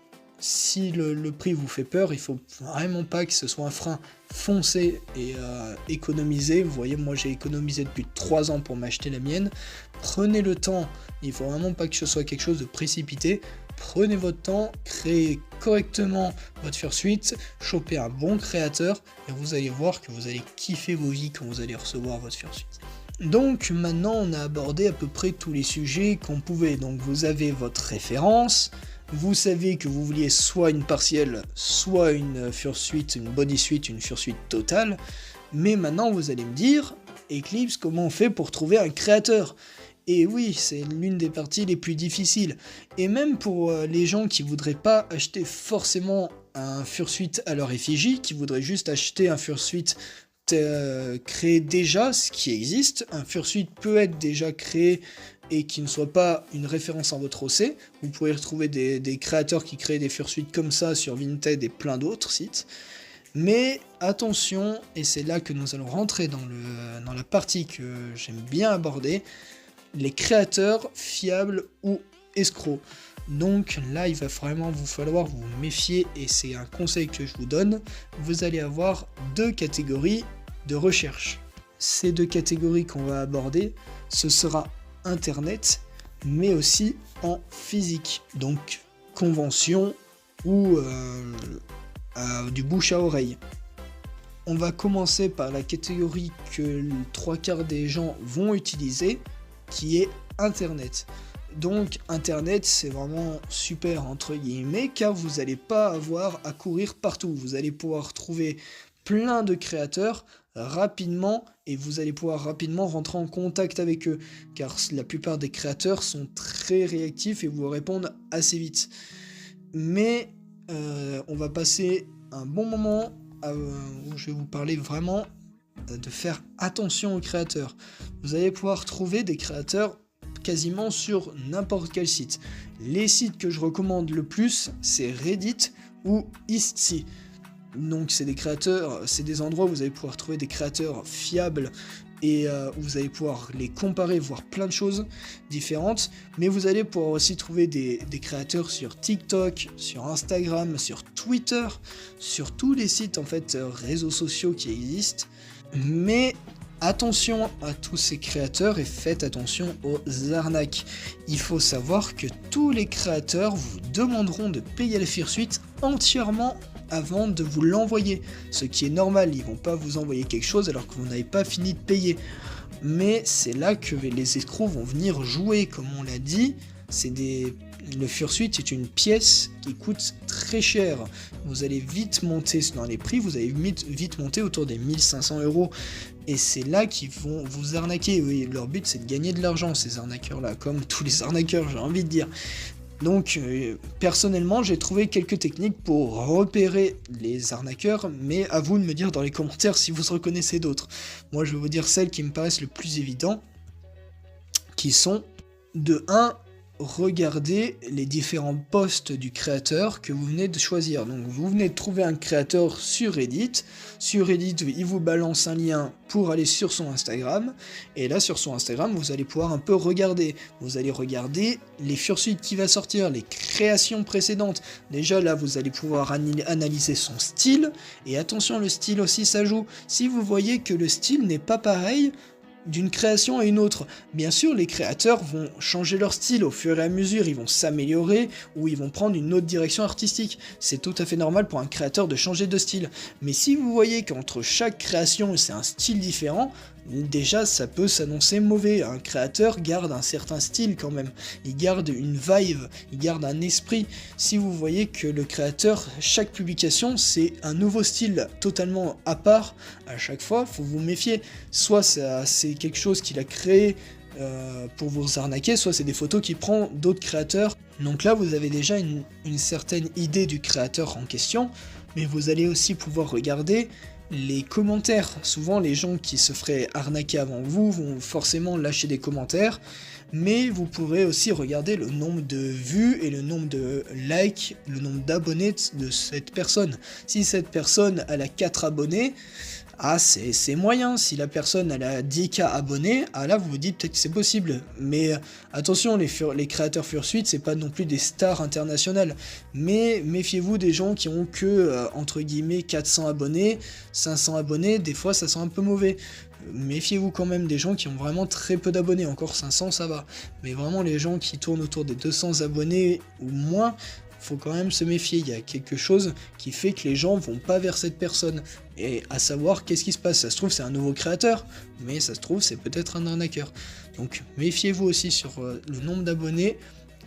si le prix vous fait peur, il faut vraiment pas que ce soit un frein. Foncez et économisez. Vous voyez, moi j'ai économisé depuis 3 ans pour m'acheter la mienne. Prenez le temps, il faut vraiment pas que ce soit quelque chose de précipité. Prenez votre temps, créez correctement votre fursuit, chopez un bon créateur, et vous allez voir que vous allez kiffer vos vies quand vous allez recevoir votre fursuit. Donc maintenant on a abordé à peu près tous les sujets qu'on pouvait. Donc vous avez votre référence. Vous savez que vous vouliez soit une partielle, soit une fursuit, une bodysuit, une fursuit totale. Mais maintenant vous allez me dire, Eclipse, comment on fait pour trouver un créateur? Et oui, c'est l'une des parties les plus difficiles. Et même pour les gens qui voudraient pas acheter forcément un fursuit à leur effigie, qui voudraient juste acheter un fursuit créé déjà, ce qui existe. Un fursuit peut être déjà créé et qui ne soit pas une référence en votre OC. Vous pouvez retrouver des créateurs qui créent des fursuites comme ça sur Vinted et plein d'autres sites. Mais attention, et c'est là que nous allons rentrer dans la partie que j'aime bien aborder, les créateurs fiables ou escrocs. Donc là, il va vraiment vous falloir vous méfier, et c'est un conseil que je vous donne. Vous allez avoir 2 catégories de recherche. Ces 2 catégories qu'on va aborder, ce sera Internet, mais aussi en physique, donc convention ou du bouche à oreille. On va commencer par la catégorie que les 3/4 des gens vont utiliser, qui est Internet. Donc Internet, c'est vraiment super entre guillemets, car vous n'allez pas avoir à courir partout. Vous allez pouvoir trouver plein de créateurs rapidement, et vous allez pouvoir rapidement rentrer en contact avec eux, car la plupart des créateurs sont très réactifs et vous répondent assez vite. Mais on va passer un bon moment où je vais vous parler vraiment de faire attention aux créateurs. Vous allez pouvoir trouver des créateurs quasiment sur n'importe quel site. Les sites que je recommande le plus, c'est Reddit ou Istsy. Donc c'est des créateurs, c'est des endroits où vous allez pouvoir trouver des créateurs fiables, et où vous allez pouvoir les comparer, voir plein de choses différentes. Mais vous allez pouvoir aussi trouver des créateurs sur TikTok, sur Instagram, sur Twitter, sur tous les sites en fait réseaux sociaux qui existent. Mais attention à tous ces créateurs et faites attention aux arnaques. Il faut savoir que tous les créateurs vous demanderont de payer la fursuite entièrement avant de vous l'envoyer, ce qui est normal. Ils vont pas vous envoyer quelque chose alors que vous n'avez pas fini de payer. Mais c'est là que les escrocs vont venir jouer, comme on l'a dit. Le fursuite est une pièce qui coûte très cher. Vous allez vite monter dans les prix, vous allez vite monter autour des 1500 €. Et c'est là qu'ils vont vous arnaquer. Oui, leur but c'est de gagner de l'argent, ces arnaqueurs-là, comme tous les arnaqueurs, j'ai envie de dire. Donc personnellement, j'ai trouvé quelques techniques pour repérer les arnaqueurs, mais à vous de me dire dans les commentaires si vous reconnaissez d'autres. Moi, je vais vous dire celles qui me paraissent le plus évidentes, qui sont de 1. Regardez les différents posts du créateur que vous venez de choisir. Donc vous venez de trouver un créateur sur Reddit. Sur Reddit, il vous balance un lien pour aller sur son Instagram. Et là, sur son Instagram, vous allez pouvoir un peu regarder. Vous allez regarder les fursuites qui va sortir, les créations précédentes. Déjà là, vous allez pouvoir analyser son style. Et attention, le style aussi, ça joue. Si vous voyez que le style n'est pas pareil d'une création à une autre. Bien sûr, les créateurs vont changer leur style au fur et à mesure, ils vont s'améliorer ou ils vont prendre une autre direction artistique. C'est tout à fait normal pour un créateur de changer de style. Mais si vous voyez qu'entre chaque création, c'est un style différent, déjà ça peut s'annoncer mauvais. Un créateur garde un certain style quand même, il garde une vibe, il garde un esprit. Si vous voyez que le créateur, chaque publication c'est un nouveau style totalement à part à chaque fois, faut vous méfier. Soit c'est quelque chose qu'il a créé pour vous arnaquer, soit c'est des photos qu'il prend d'autres créateurs. Donc là vous avez déjà une certaine idée du créateur en question, mais vous allez aussi pouvoir regarder les commentaires. Souvent les gens qui se feraient arnaquer avant vous vont forcément lâcher des commentaires, mais vous pourrez aussi regarder le nombre de vues et le nombre de likes, le nombre d'abonnés de cette personne. Si cette personne elle a 4 abonnés, c'est moyen. Si la personne elle a 10K abonnés, là vous vous dites peut-être que c'est possible. Mais attention, les créateurs fursuites, c'est pas non plus des stars internationales. Mais méfiez-vous des gens qui ont que entre guillemets 400 abonnés, 500 abonnés, des fois ça sent un peu mauvais. Méfiez-vous quand même des gens qui ont vraiment très peu d'abonnés, encore 500 ça va. Mais vraiment les gens qui tournent autour des 200 abonnés ou moins, faut quand même se méfier, il y a quelque chose qui fait que les gens vont pas vers cette personne. Et à savoir, qu'est-ce qui se passe? Ça se trouve c'est un nouveau créateur, mais ça se trouve c'est peut-être un arnaqueur. Donc méfiez-vous aussi sur le nombre d'abonnés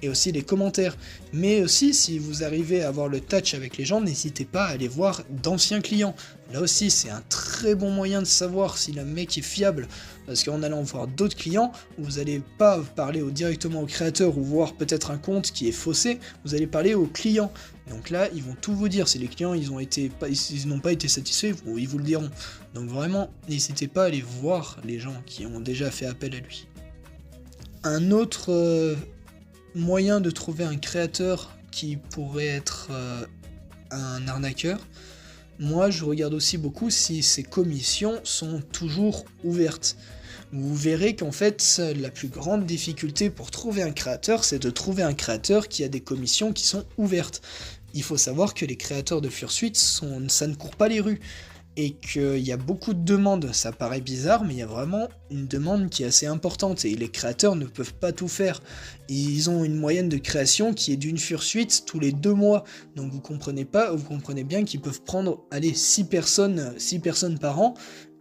et aussi les commentaires. Mais aussi, si vous arrivez à avoir le touch avec les gens, n'hésitez pas à aller voir d'anciens clients. Là aussi, c'est un très bon moyen de savoir si le mec est fiable, parce qu'en allant voir d'autres clients, vous n'allez pas parler directement au créateur ou voir peut-être un compte qui est faussé, vous allez parler aux clients. Donc là, ils vont tout vous dire. Si les clients ils n'ont pas été satisfaits, ils vous le diront. Donc vraiment, n'hésitez pas à aller voir les gens qui ont déjà fait appel à lui. Un autre moyen de trouver un créateur qui pourrait être un arnaqueur, moi je regarde aussi beaucoup si ses commissions sont toujours ouvertes. Vous verrez qu'en fait, la plus grande difficulté pour trouver un créateur, c'est de trouver un créateur qui a des commissions qui sont ouvertes. Il faut savoir que les créateurs de Fursuit, ça ne court pas les rues, et qu'il y a beaucoup de demandes. Ça paraît bizarre, mais il y a vraiment une demande qui est assez importante, et les créateurs ne peuvent pas tout faire. Ils ont une moyenne de création qui est d'une Fursuit tous les 2 mois, donc vous comprenez bien qu'ils peuvent prendre, allez, 6 personnes par an,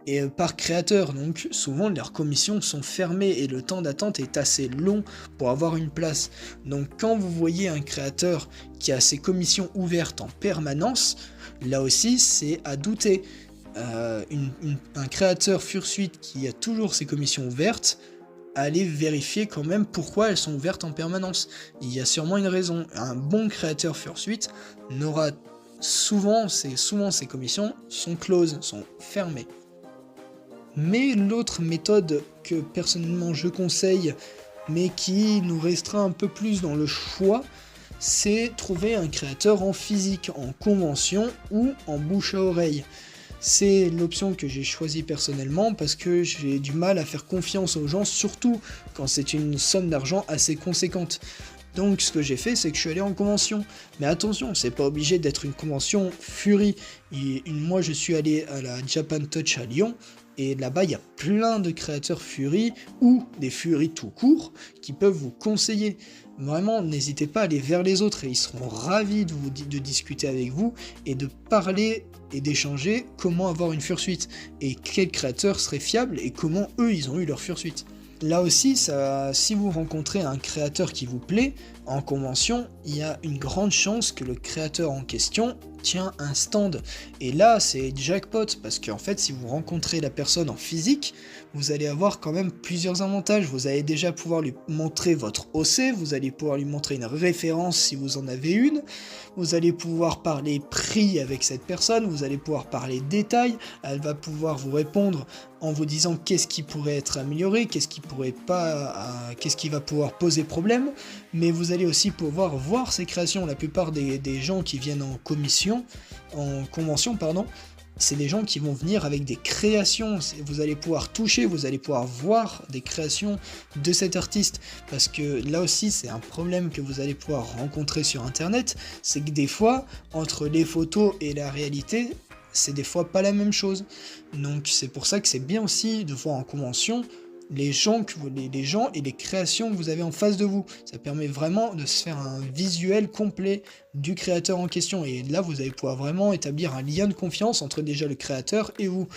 et par créateur, donc souvent leurs commissions sont fermées et le temps d'attente est assez long pour avoir une place. Donc quand vous voyez un créateur qui a ses commissions ouvertes en permanence, là aussi c'est à douter. Un créateur Fursuit qui a toujours ses commissions ouvertes, allez vérifier quand même pourquoi elles sont ouvertes en permanence. Il y a sûrement une raison. Un bon créateur Fursuit n'aura souvent ses commissions sont closes, sont fermées. Mais l'autre méthode que personnellement je conseille, mais qui nous restreint un peu plus dans le choix, c'est trouver un créateur en physique, en convention ou en bouche à oreille. C'est l'option que j'ai choisie personnellement parce que j'ai du mal à faire confiance aux gens, surtout quand c'est une somme d'argent assez conséquente. Donc ce que j'ai fait, c'est que je suis allé en convention. Mais attention, c'est pas obligé d'être une convention Fury. Moi je suis allé à la Japan Touch à Lyon, et là-bas il y a plein de créateurs Fury, ou des Fury tout court, qui peuvent vous conseiller. Vraiment, n'hésitez pas à aller vers les autres, et ils seront ravis de discuter avec vous, et de parler et d'échanger comment avoir une Fursuit, et quel créateur serait fiable, et comment eux ils ont eu leur Fursuit. Là aussi, si vous rencontrez un créateur qui vous plaît, en convention, il y a une grande chance que le créateur en question tient un stand. Et là, c'est jackpot, parce qu'en fait, si vous rencontrez la personne en physique, vous allez avoir quand même plusieurs avantages. Vous allez déjà pouvoir lui montrer votre OC, vous allez pouvoir lui montrer une référence si vous en avez une, vous allez pouvoir parler prix avec cette personne, vous allez pouvoir parler détails, elle va pouvoir vous répondre en vous disant qu'est-ce qui pourrait être amélioré, qu'est-ce qui va pouvoir poser problème, mais vous allez aussi pouvoir voir ses créations. La plupart des gens qui viennent en convention, c'est des gens qui vont venir avec des créations. Vous allez pouvoir toucher, vous allez pouvoir voir des créations de cet artiste, parce que là aussi c'est un problème que vous allez pouvoir rencontrer sur internet, c'est que des fois, entre les photos et la réalité, c'est des fois pas la même chose. Donc c'est pour ça que c'est bien aussi de voir en convention les gens et les créations que vous avez en face de vous. Ça permet vraiment de se faire un visuel complet du créateur en question, et là vous allez pouvoir vraiment établir un lien de confiance entre déjà le créateur et vous.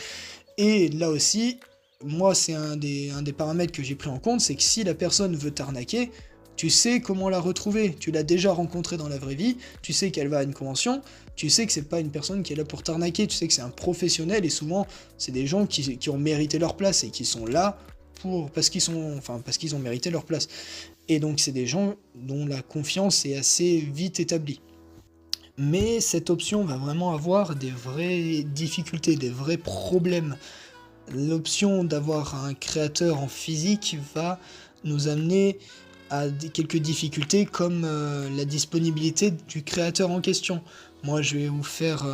Et là aussi, moi c'est un des paramètres que j'ai pris en compte, c'est que si la personne veut t'arnaquer, tu sais comment la retrouver, tu l'as déjà rencontrée dans la vraie vie, tu sais qu'elle va à une convention, tu sais que c'est pas une personne qui est là pour t'arnaquer, tu sais que c'est un professionnel, et souvent c'est des gens qui ont mérité leur place et qui sont là parce qu'ils ont mérité leur place. Et donc c'est des gens dont la confiance est assez vite établie. Mais cette option va vraiment avoir des vraies difficultés, des vrais problèmes. L'option d'avoir un créateur en physique va nous amener à quelques difficultés, comme la disponibilité du créateur en question. Moi je vais vous faire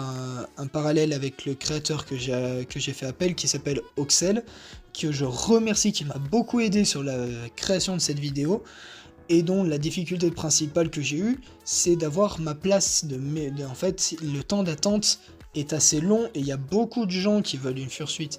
un parallèle avec le créateur que j'ai fait appel, qui s'appelle Oxel, que je remercie, qui m'a beaucoup aidé sur la création de cette vidéo, et dont la difficulté principale que j'ai eue, c'est d'avoir ma place. En fait, le temps d'attente est assez long, et il y a beaucoup de gens qui veulent une Fursuit.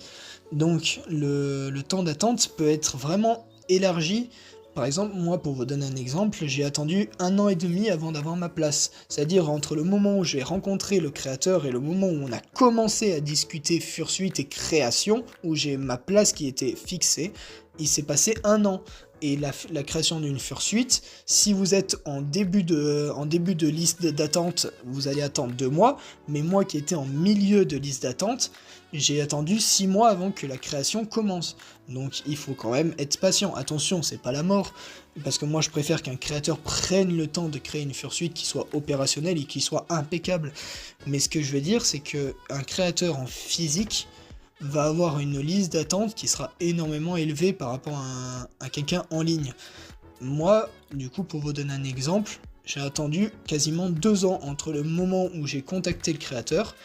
Donc le temps d'attente peut être vraiment élargi. Par exemple, moi, pour vous donner un exemple, j'ai attendu 1 an et demi avant d'avoir ma place. C'est-à-dire entre le moment où j'ai rencontré le créateur et le moment où on a commencé à discuter Fursuit et création, où j'ai ma place qui était fixée, il s'est passé 1 an. Et la création d'une Fursuit, si vous êtes en début de liste d'attente, vous allez attendre 2 mois, mais moi qui étais en milieu de liste d'attente, j'ai attendu 6 mois avant que la création commence. Donc il faut quand même être patient. Attention, c'est pas la mort, parce que moi je préfère qu'un créateur prenne le temps de créer une Fursuit qui soit opérationnelle et qui soit impeccable. Mais ce que je veux dire, c'est qu'un créateur en physique va avoir une liste d'attente qui sera énormément élevée par rapport à quelqu'un en ligne. Moi, du coup, pour vous donner un exemple, j'ai attendu quasiment 2 ans entre le moment où j'ai contacté le créateur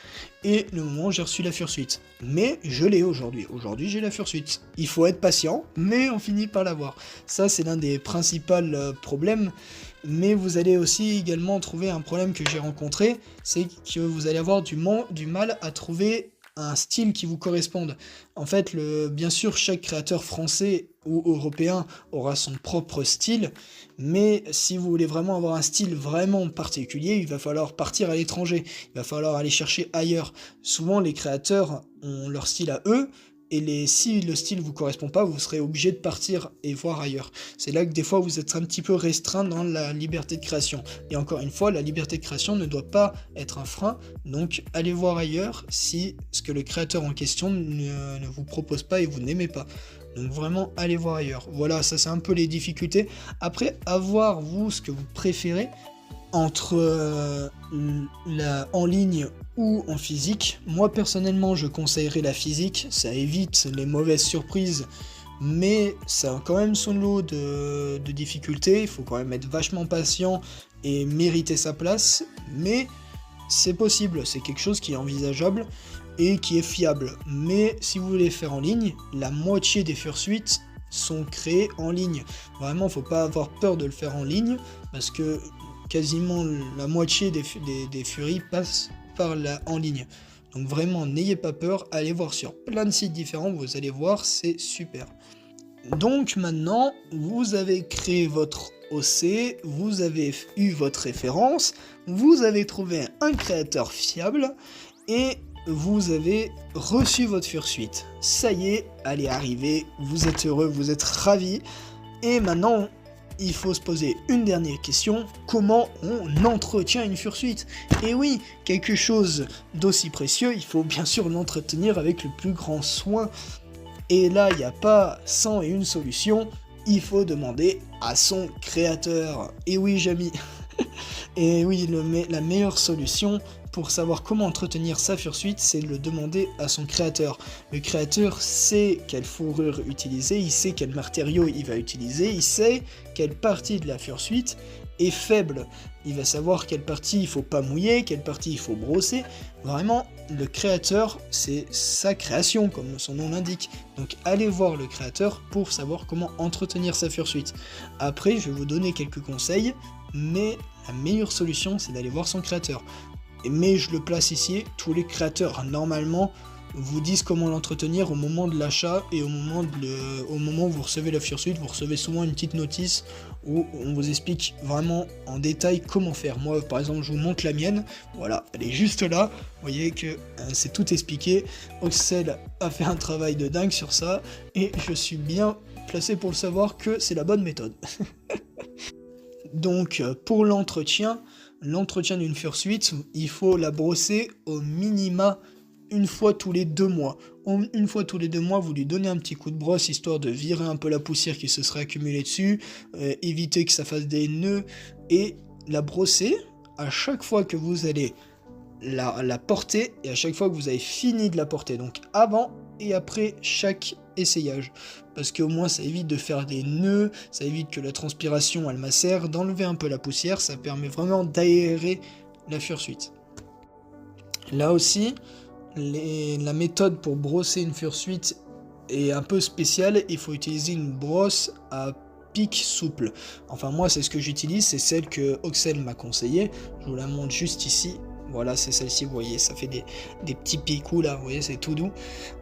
et le moment où j'ai reçu la Fursuite. Mais je l'ai aujourd'hui. Aujourd'hui, j'ai la Fursuite. Il faut être patient, mais on finit par l'avoir. Ça, c'est l'un des principaux problèmes. Mais vous allez aussi également trouver un problème que j'ai rencontré, c'est que vous allez avoir du mal à trouver un style qui vous corresponde. En fait, bien sûr, chaque créateur français ou européen aura son propre style, mais si vous voulez vraiment avoir un style vraiment particulier, il va falloir partir à l'étranger, il va falloir aller chercher ailleurs. Souvent, les créateurs ont leur style à eux, et si le style vous correspond pas, vous serez obligé de partir et voir ailleurs. C'est là que des fois vous êtes un petit peu restreint dans la liberté de création. Et encore une fois, la liberté de création ne doit pas être un frein, donc allez voir ailleurs si ce que le créateur en question ne vous propose pas et vous n'aimez pas. Donc vraiment, allez voir ailleurs. Voilà, ça c'est un peu les difficultés. Après, à voir vous ce que vous préférez entre en ligne ou en physique. Moi personnellement je conseillerais la physique, ça évite les mauvaises surprises, mais ça a quand même son lot de difficultés, il faut quand même être vachement patient et mériter sa place, mais c'est possible, c'est quelque chose qui est envisageable et qui est fiable. Mais si vous voulez faire en ligne, la moitié des fursuites sont créées en ligne. Vraiment, faut pas avoir peur de le faire en ligne, parce que quasiment la moitié des furies passent par en ligne. Donc vraiment, n'ayez pas peur, allez voir sur plein de sites différents, vous allez voir, c'est super. Donc maintenant, vous avez créé votre OC, vous avez eu votre référence, vous avez trouvé un créateur fiable, et vous avez reçu votre fursuite. Ça y est, elle est arrivée, vous êtes heureux, vous êtes ravis, et maintenant, il faut se poser une dernière question, comment on entretient une fursuite? Et oui, quelque chose d'aussi précieux, il faut bien sûr l'entretenir avec le plus grand soin. Et là, il n'y a pas 101 solutions, il faut demander à son créateur. Et oui, Jamy. Et oui, la meilleure solution pour savoir comment entretenir sa fursuite, c'est de le demander à son créateur. Le créateur sait quelle fourrure utiliser, il sait quel matériau il va utiliser, il sait quelle partie de la fursuite est faible. Il va savoir quelle partie il faut pas mouiller, quelle partie il faut brosser. Vraiment, le créateur, c'est sa création, comme son nom l'indique. Donc allez voir le créateur pour savoir comment entretenir sa fursuite. Après, je vais vous donner quelques conseils, mais la meilleure solution, c'est d'aller voir son créateur. Mais je le place ici, tous les créateurs normalement vous disent comment l'entretenir au moment de l'achat et au moment où vous recevez la fursuite, vous recevez souvent une petite notice où on vous explique vraiment en détail comment faire. Moi par exemple je vous montre la mienne, voilà, elle est juste là, vous voyez que c'est tout expliqué, Oxel a fait un travail de dingue sur ça et je suis bien placé pour le savoir que c'est la bonne méthode. Donc pour l'entretien d'une fursuite, il faut la brosser au minima une fois tous les 2 mois. Une fois tous les 2 mois, vous lui donnez un petit coup de brosse histoire de virer un peu la poussière qui se serait accumulée dessus, éviter que ça fasse des nœuds, et la brosser à chaque fois que vous allez la porter et à chaque fois que vous avez fini de la porter. Donc avant et après chaque essayage. Parce qu'au moins ça évite de faire des nœuds, ça évite que la transpiration elle macère, d'enlever un peu la poussière, ça permet vraiment d'aérer la fursuite. Là aussi, la méthode pour brosser une fursuite est un peu spéciale, il faut utiliser une brosse à pic souple. Enfin moi c'est ce que j'utilise, c'est celle que Oxel m'a conseillé, je vous la montre juste ici. Voilà, c'est celle-ci, vous voyez, ça fait des petits picous là, vous voyez, c'est tout doux.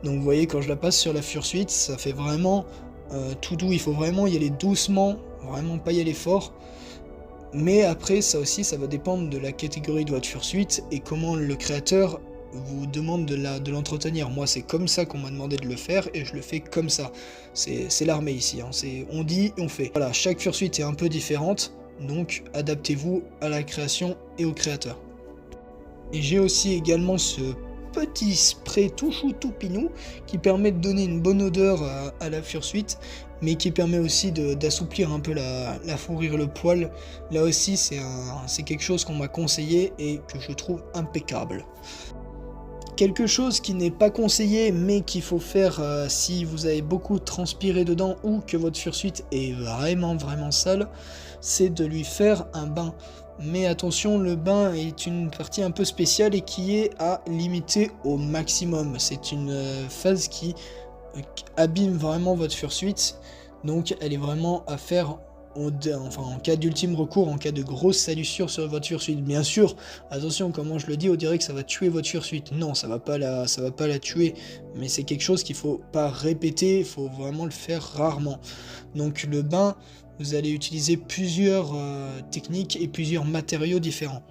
Donc vous voyez, quand je la passe sur la fursuite, ça fait vraiment tout doux, il faut vraiment y aller doucement, vraiment pas y aller fort. Mais après, ça aussi, ça va dépendre de la catégorie de votre fursuite et comment le créateur vous demande de l'entretenir. Moi, c'est comme ça qu'on m'a demandé de le faire et je le fais comme ça. C'est l'armée ici, hein. On dit et on fait. Voilà, chaque fursuite est un peu différente, donc adaptez-vous à la création et au créateur. Et j'ai aussi également ce petit spray tout chou tout pinou qui permet de donner une bonne odeur à la fursuite, mais qui permet aussi d'assouplir un peu la fourrure, le poil. Là aussi c'est quelque chose qu'on m'a conseillé et que je trouve impeccable. Quelque chose qui n'est pas conseillé mais qu'il faut faire si vous avez beaucoup transpiré dedans ou que votre fursuite est vraiment sale, c'est de lui faire un bain. Mais attention, le bain est une partie un peu spéciale et qui est à limiter au maximum. C'est une phase qui abîme vraiment votre fursuite, donc elle est vraiment à faire en cas d'ultime recours, en cas de grosse salissure sur votre fursuite. Bien sûr, attention, comment je le dis, on dirait que ça va tuer votre fursuite. Non, ça va pas la tuer, mais c'est quelque chose qu'il faut pas répéter, il faut vraiment le faire rarement. Donc le bain, vous allez utiliser plusieurs techniques et plusieurs matériaux différents.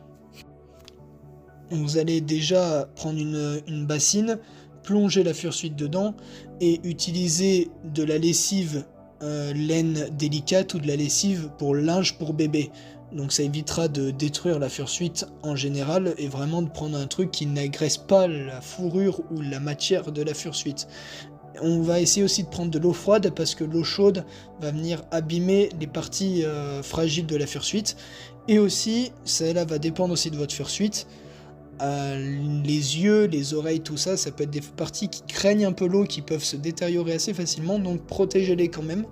Vous allez déjà prendre une bassine, plonger la fursuite dedans et utiliser de la lessive laine délicate ou de la lessive pour linge pour bébé. Donc ça évitera de détruire la fursuite en général et vraiment de prendre un truc qui n'agresse pas la fourrure ou la matière de la fursuite. On va essayer aussi de prendre de l'eau froide parce que l'eau chaude va venir abîmer les parties fragiles de la fursuite. Et aussi, cela va dépendre aussi de votre fursuite. Les yeux, les oreilles, tout ça, ça peut être des parties qui craignent un peu l'eau, qui peuvent se détériorer assez facilement, donc protégez-les quand même.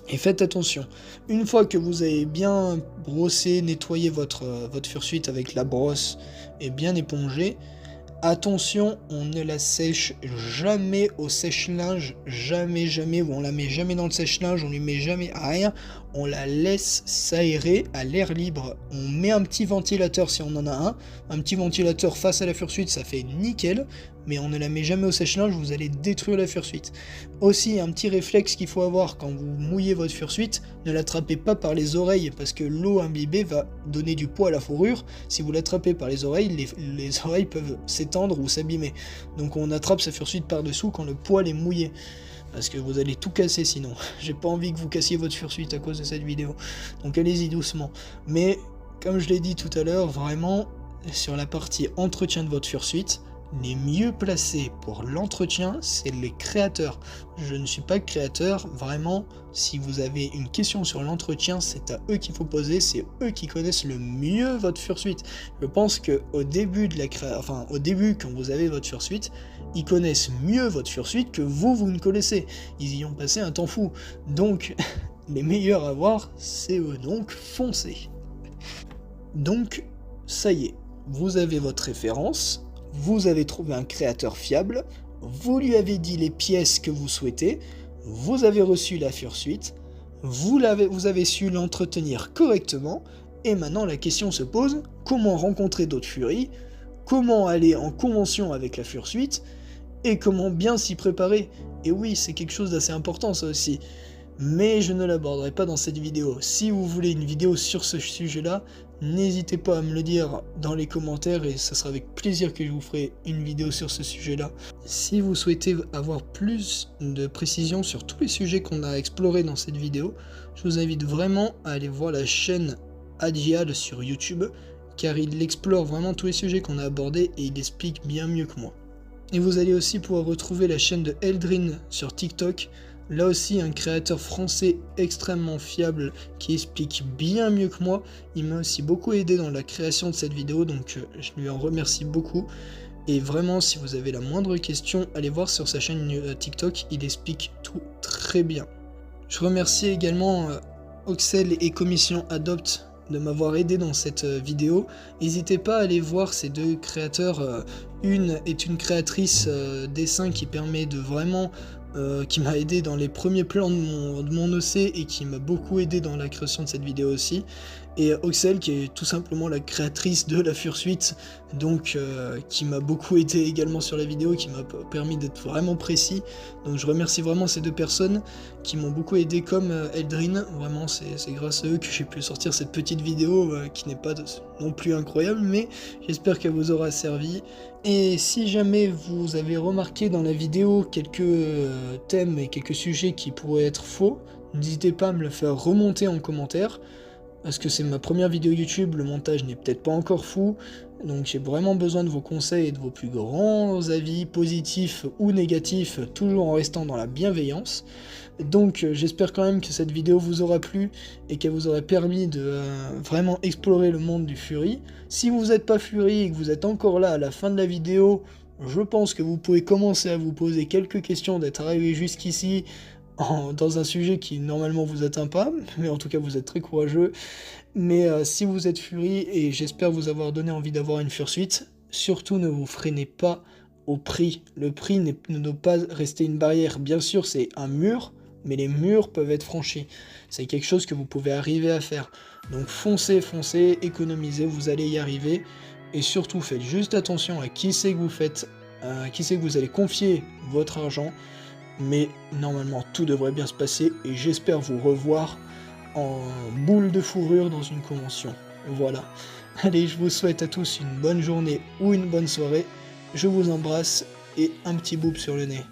Et faites attention, une fois que vous avez bien brossé, nettoyé votre fursuite avec la brosse et bien épongé, attention, on ne la sèche jamais au sèche-linge, jamais, ou on la met jamais dans le sèche-linge, on lui met jamais rien, on la laisse s'aérer à l'air libre. On met un petit ventilateur si on en a un petit ventilateur face à la fursuite, ça fait nickel, mais on ne la met jamais au sèche-linge, vous allez détruire la fursuite. Aussi, un petit réflexe qu'il faut avoir quand vous mouillez votre fursuite, ne l'attrapez pas par les oreilles, parce que l'eau imbibée va donner du poids à la fourrure. Si vous l'attrapez par les oreilles, les oreilles peuvent s'étendre ou s'abîmer. Donc on attrape sa fursuite par-dessous quand le poil est mouillé. Parce que vous allez tout casser sinon. J'ai pas envie que vous cassiez votre fursuite à cause de cette vidéo. Donc allez-y doucement. Mais comme je l'ai dit tout à l'heure, vraiment, sur la partie entretien de votre fursuite, les mieux placés pour l'entretien, c'est les créateurs. Je ne suis pas créateur, vraiment, si vous avez une question sur l'entretien, c'est à eux qu'il faut poser, c'est eux qui connaissent le mieux votre fursuite. Je pense qu'au début au début, quand vous avez votre fursuite, ils connaissent mieux votre fursuite que vous ne connaissez. Ils y ont passé un temps fou. Donc, les meilleurs à voir, c'est eux. Donc, foncez. Donc, ça y est, vous avez votre référence. Vous avez trouvé un créateur fiable, vous lui avez dit les pièces que vous souhaitez, vous avez reçu la fursuite, vous avez su l'entretenir correctement, et maintenant la question se pose, comment rencontrer d'autres furies, comment aller en convention avec la fursuite, et comment bien s'y préparer. Et oui, c'est quelque chose d'assez important ça aussi. Mais je ne l'aborderai pas dans cette vidéo. Si vous voulez une vidéo sur ce sujet-là, n'hésitez pas à me le dire dans les commentaires et ça sera avec plaisir que je vous ferai une vidéo sur ce sujet-là. Si vous souhaitez avoir plus de précisions sur tous les sujets qu'on a explorés dans cette vidéo, je vous invite vraiment à aller voir la chaîne Adjial sur YouTube, car il explore vraiment tous les sujets qu'on a abordés et il explique bien mieux que moi. Et vous allez aussi pouvoir retrouver la chaîne de Eldrin sur TikTok. Là aussi, un créateur français extrêmement fiable qui explique bien mieux que moi. Il m'a aussi beaucoup aidé dans la création de cette vidéo, donc je lui en remercie beaucoup. Et vraiment, si vous avez la moindre question, allez voir sur sa chaîne TikTok, il explique tout très bien. Je remercie également Oxel et Commission Adopt de m'avoir aidé dans cette vidéo. N'hésitez pas à aller voir ces deux créateurs. Une est une créatrice dessin qui permet de vraiment... qui m'a aidé dans les premiers plans de mon OC et qui m'a beaucoup aidé dans la création de cette vidéo aussi. Et Oxel qui est tout simplement la créatrice de la fursuite, donc qui m'a beaucoup aidé également sur la vidéo, qui m'a permis d'être vraiment précis. Donc je remercie vraiment ces deux personnes qui m'ont beaucoup aidé comme Eldrin. Vraiment c'est grâce à eux que j'ai pu sortir cette petite vidéo qui n'est pas non plus incroyable, mais j'espère qu'elle vous aura servi. Et si jamais vous avez remarqué dans la vidéo quelques thèmes et quelques sujets qui pourraient être faux, n'hésitez pas à me le faire remonter en commentaire, parce que c'est ma première vidéo YouTube, le montage n'est peut-être pas encore fou, donc j'ai vraiment besoin de vos conseils et de vos plus grands avis, positifs ou négatifs, toujours en restant dans la bienveillance. Donc j'espère quand même que cette vidéo vous aura plu et qu'elle vous aura permis de vraiment explorer le monde du Fury. Si vous n'êtes pas Fury et que vous êtes encore là à la fin de la vidéo, je pense que vous pouvez commencer à vous poser quelques questions d'être arrivé jusqu'ici dans un sujet qui normalement vous atteint pas, mais en tout cas vous êtes très courageux. Mais si vous êtes Fury, et j'espère vous avoir donné envie d'avoir une Fursuit, surtout ne vous freinez pas au prix. Le prix ne doit pas rester une barrière. Bien sûr, c'est un mur, mais les murs peuvent être franchis. C'est quelque chose que vous pouvez arriver à faire. Donc foncez, foncez, économisez, vous allez y arriver. Et surtout, faites juste attention à qui c'est que vous faites, à qui c'est que vous allez confier votre argent. Mais normalement, tout devrait bien se passer et j'espère vous revoir en boule de fourrure dans une convention. Voilà. Allez, je vous souhaite à tous une bonne journée ou une bonne soirée. Je vous embrasse et un petit boub sur le nez.